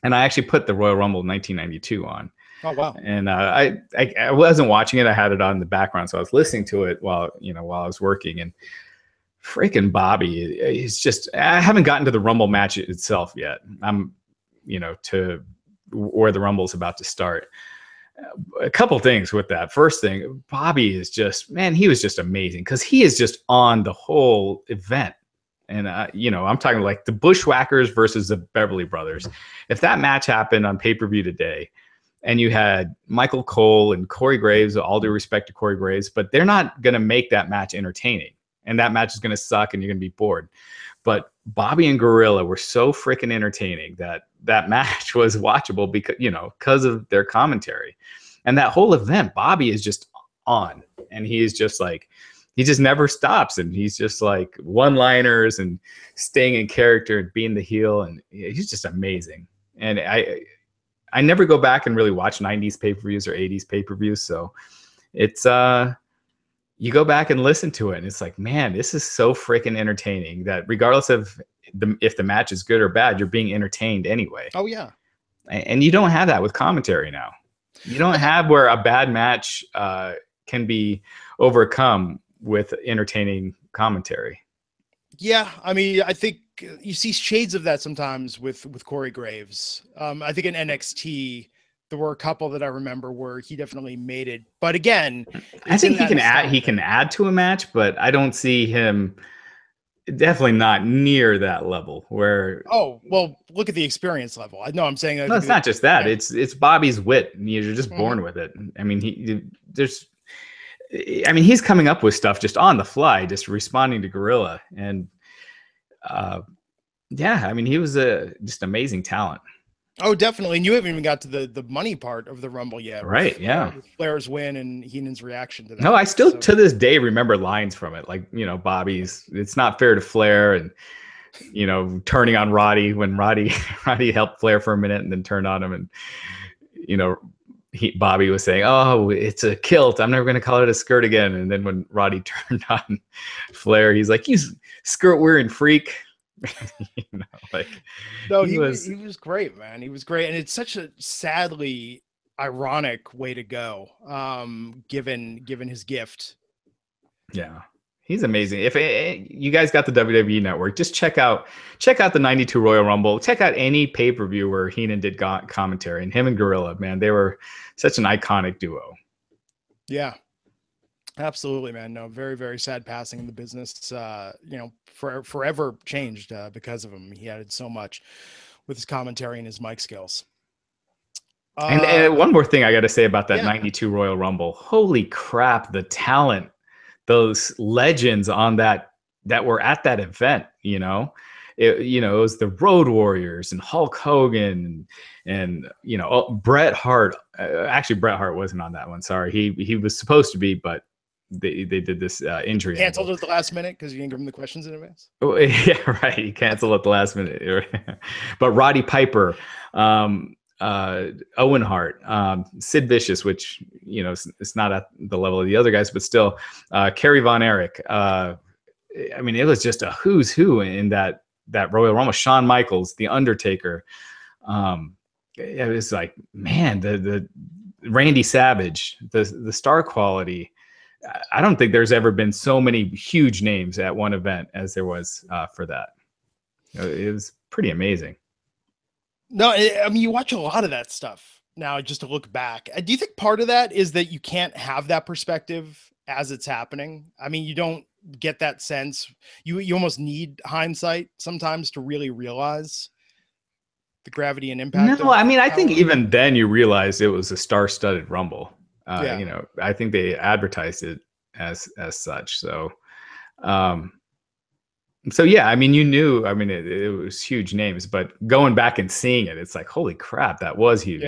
and I actually put the Royal Rumble 1992 on. Oh wow! And I wasn't watching it; I had it on in the background, so I was listening to it while I was working. And freaking Bobby is just, I haven't gotten to the Rumble match itself yet. I'm, to where the Rumble's about to start. A couple things with that. First thing, Bobby is just, man, he was just amazing because he is just on the whole event. And, I'm talking like the Bushwhackers versus the Beverly Brothers. If that match happened on pay-per-view today, and you had Michael Cole and Corey Graves, all due respect to Corey Graves, but they're not going to make that match entertaining. And that match is going to suck and you're going to be bored. But Bobby and Gorilla were so freaking entertaining that match was watchable because of their commentary. And that whole event, Bobby is just on. And he is just like, he just never stops. And he's just like one-liners and staying in character and being the heel. And he's just amazing. And I never go back and really watch 90s pay-per-views or 80s pay-per-views. So it's you go back and listen to it, and it's like, man, this is so freaking entertaining that regardless of if the match is good or bad, you're being entertained anyway. Oh, yeah. And you don't have that with commentary now. You don't have where a bad match can be overcome with entertaining commentary. Yeah, I mean, I think you see shades of that sometimes with Corey Graves. I think in NXT, there were a couple that I remember where he definitely made it. But again, I think he can add to a match, but I don't see him, definitely not near that level where. Oh, well, look at the experience level. I know I'm saying. No, it's not just that. Yeah. It's Bobby's wit. You're just born with it. I mean, he's coming up with stuff just on the fly, just responding to Gorilla. And he was just amazing talent. Oh, definitely. And you haven't even got to the money part of the Rumble yet. Right, yeah. With Flair's win and Heenan's reaction to that. No, I still, to this day, remember lines from it. Like, Bobby's, it's not fair to Flair, and, turning on Roddy when Roddy helped Flair for a minute and then turned on him. And, Bobby was saying, oh, it's a kilt. I'm never going to call it a skirt again. And then when Roddy turned on Flair, he's like, you skirt wearing freak. No, he was great, man. He was great. And it's such a sadly ironic way to go, given his gift. Yeah. He's amazing. If you guys got the WWE Network, just check out the 92 Royal Rumble. Check out any pay-per-view where Heenan did commentary, and him and Gorilla, man, they were such an iconic duo. Yeah. Absolutely, man. No, very, very sad passing in the business. Forever changed because of him. He added so much with his commentary and his mic skills. And one more thing I got to say about that 92 Royal Rumble. Holy crap, the talent, those legends on that were at that event, It was the Road Warriors and Hulk Hogan and Bret Hart. Actually, Bret Hart wasn't on that one. Sorry, he was supposed to be, but they did this injury. Canceled at the last minute because you didn't give him the questions in advance. Oh, yeah, right. He canceled at the last minute. But Roddy Piper, Owen Hart, Sid Vicious, which it's not at the level of the other guys, but still, Kerry Von Erich. It was just a who's who in that Royal Rumble. Shawn Michaels, The Undertaker. It was like, man, the Randy Savage, the star quality. I don't think there's ever been so many huge names at one event as there was for that. It was pretty amazing. No, you watch a lot of that stuff now just to look back. Do you think part of that is that you can't have that perspective as it's happening? I mean, you don't get that sense. You almost need hindsight sometimes to really realize the gravity and impact. No, I think even then you realized it was a star-studded Rumble. I think they advertised it as such. So, you knew, it was huge names, but going back and seeing it, it's like, holy crap, that was huge,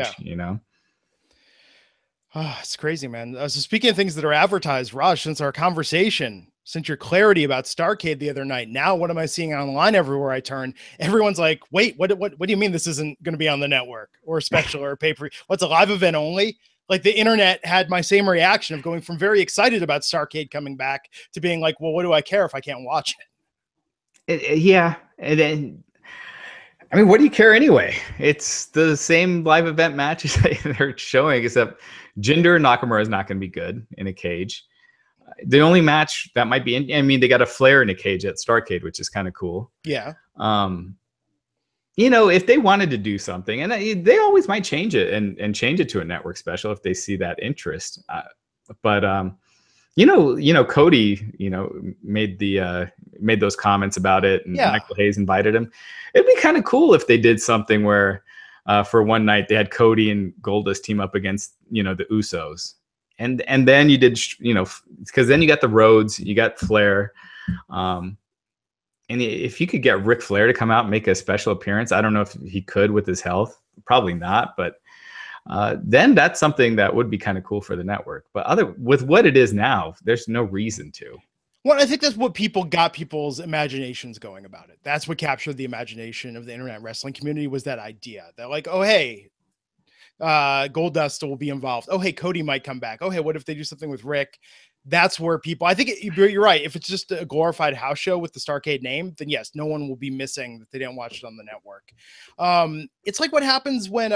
Oh, it's crazy, man. So speaking of things that are advertised, Raj, since our conversation since your clarity about Starrcade the other night, now what am I seeing online everywhere I turn? Everyone's like, wait, what do you mean this isn't going to be on the network or a special or a pay-per-view? What's a live event only? Like the internet had my same reaction of going from very excited about Starrcade coming back to being like, well, what do I care if I can't watch it? Yeah. And then, I mean, what do you care anyway? It's the same live event matches they're showing, except Jinder Nakamura is not going to be good in a cage. The only match that might be in, I mean, they got a Flair in a cage at Starrcade, which is kind of cool. Yeah. You know, if they wanted to do something, and they always might change it and change it to a network special if they see that interest. But Cody, made those comments about it, and Michael Hayes invited him. It'd be kind of cool if they did something where, for one night, they had Cody and Goldust team up against, the Usos. And then you did, because then you got the Rhodes, you got Flair. And if you could get Ric Flair to come out and make a special appearance, I don't know if he could with his health. Probably not. But then that's something that would be kind of cool for the network. But with what it is now, there's no reason to. Well, I think that's what got people's imaginations going about it. That's what captured the imagination of the internet wrestling community, was that idea that like, oh, hey, Goldust will be involved. Oh, hey, Cody might come back. Oh, hey, what if they do something with Rick? That's where people, I think you're right. If it's just a glorified house show with the Starrcade name, then yes, no one will be missing that they didn't watch it on the network. It's like what happens when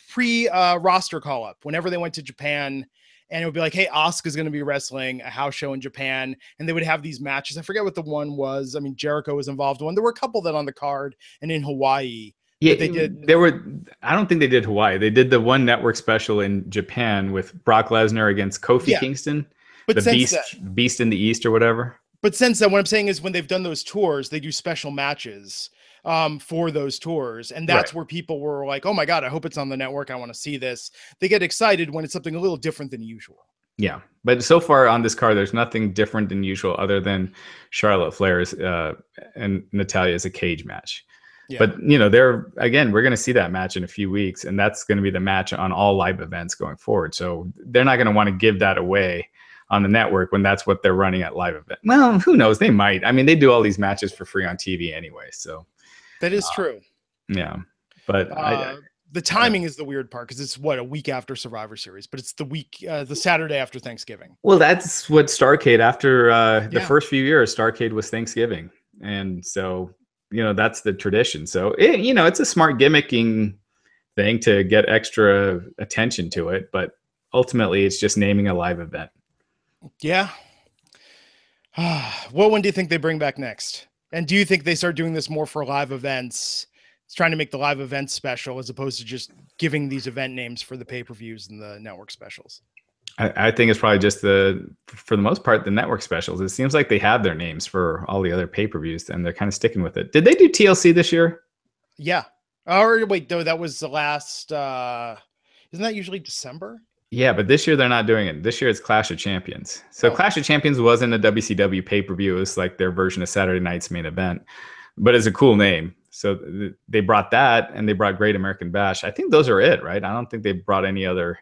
pre-roster call up, whenever they went to Japan, and it would be like, hey, Asuka's going to be wrestling a house show in Japan, and they would have these matches. I forget what the one was. I mean, Jericho was involved in. There were a couple that on the card and in Hawaii. Yeah, they did. I don't think they did Hawaii. They did the one network special in Japan with Brock Lesnar against Kofi Kingston, but the Beast in the East or whatever. But since then, what I'm saying is when they've done those tours, they do special matches for those tours. And that's where people were like, oh my God, I hope it's on the network. I want to see this. They get excited when it's something a little different than usual. Yeah. But so far on this card, there's nothing different than usual other than Charlotte Flair's and Natalya's a cage match. Yeah. But, we're going to see that match in a few weeks, and that's going to be the match on all live events going forward. So they're not going to want to give that away on the network when that's what they're running at live event. Well, who knows? They might. I mean, they do all these matches for free on TV anyway. So that is true. Yeah. But the timing is the weird part, because it's a week after Survivor Series, but it's the Saturday after Thanksgiving. Well, that's what Starrcade after the first few years, Starrcade was Thanksgiving. And so, that's the tradition. So, it's a smart gimmicking thing to get extra attention to it. But ultimately, it's just naming a live event. Yeah. What one do you think they bring back next? And do you think they start doing this more for live events? It's trying to make the live events special as opposed to just giving these event names for the pay-per-views and the network specials. I think it's probably just for the most part, the network specials. It seems like they have their names for all the other pay-per-views, and they're kind of sticking with it. Did they do TLC this year? Yeah. Or wait, though, that was the last, isn't that usually December? Yeah, but this year they're not doing it. This year it's Clash of Champions. So Clash of Champions wasn't a WCW pay-per-view. It was like their version of Saturday Night's Main Event, but it's a cool name. So they brought that, and they brought Great American Bash. I think those are it, right? I don't think they brought any other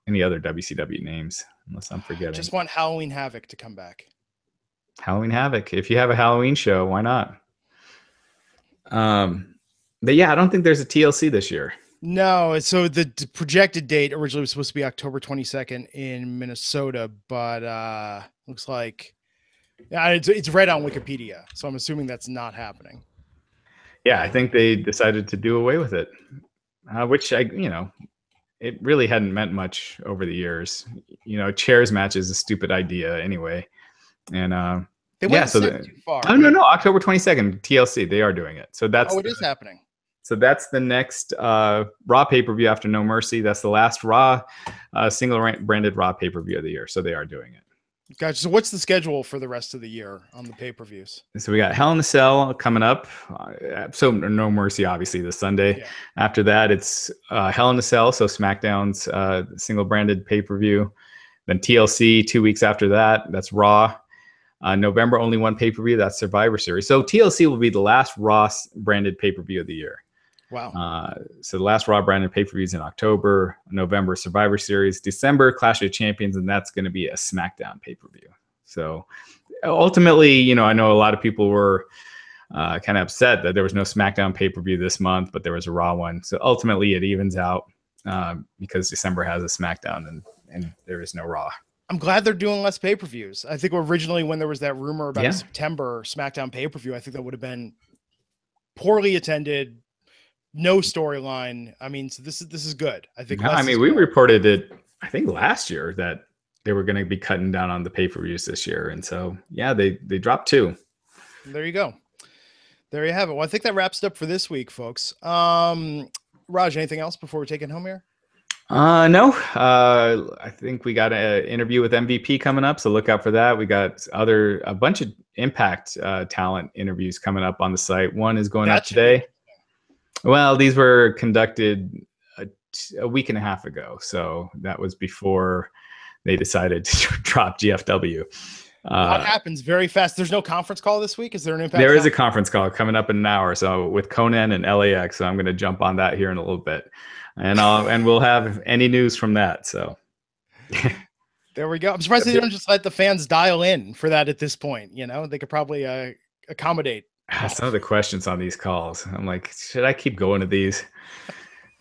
WCW names, unless I'm forgetting. Just want Halloween Havoc to come back. Halloween Havoc. If you have a Halloween show, why not? But yeah, I don't think there's a TLC this year. No, so the projected date originally was supposed to be October 22nd in Minnesota, but looks like it's right on Wikipedia, so I'm assuming that's not happening. Yeah, I think they decided to do away with it, which it really hadn't meant much over the years. Chairs match is a stupid idea anyway, and they went too far. Oh no, October 22nd TLC, they are doing it. So that's it is happening. So that's the next Raw pay-per-view after No Mercy. That's the last Raw single branded Raw pay-per-view of the year. So they are doing it. Gotcha. So what's the schedule for the rest of the year on the pay-per-views? So we got Hell in a Cell coming up. So No Mercy, obviously, this Sunday. Yeah. After that, it's Hell in a Cell. So SmackDown's single branded pay-per-view. Then TLC 2 weeks after that. That's Raw. November, only one pay-per-view. That's Survivor Series. So TLC will be the last Raw branded pay-per-view of the year. Wow. So the last Raw branded pay-per-views in October, November Survivor Series, December Clash of Champions, and that's going to be a SmackDown pay-per-view. So ultimately, I know a lot of people were kind of upset that there was no SmackDown pay-per-view this month, but there was a Raw one. So ultimately it evens out because December has a SmackDown and there is no Raw. I'm glad they're doing less pay-per-views. I think originally when there was that rumor about a September SmackDown pay-per-view, I think that would have been poorly attended, no storyline. I mean, so this is good. I think. We reported it, I think last year, that they were going to be cutting down on the pay-per-views this year. And so, yeah, they dropped 2. There you go. There you have it. Well, I think that wraps it up for this week, folks. Raj, anything else before we're taking home here? No. I think we got an interview with MVP coming up, so look out for that. We got a bunch of Impact talent interviews coming up on the site. One is going up today. Well, these were conducted a week and a half ago, so that was before they decided to drop GFW. What happens very fast? There's no conference call this week. Is there an Impact? There is a conference call coming up in an hour, so with Conan and LAX. So I'm going to jump on that here in a little bit, and we'll have any news from that. So there we go. I'm surprised they don't just let the fans dial in for that at this point. They could probably accommodate some of the questions on these calls. I'm like, should I keep going to these?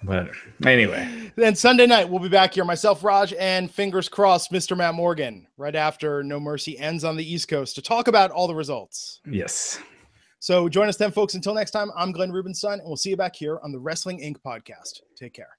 But anyway. Then Sunday night, we'll be back here. Myself, Raj, and fingers crossed, Mr. Matt Morgan, right after No Mercy ends on the East Coast to talk about all the results. Yes. So join us then, folks. Until next time, I'm Glenn Rubenstein, and we'll see you back here on the Wrestling Inc. podcast. Take care.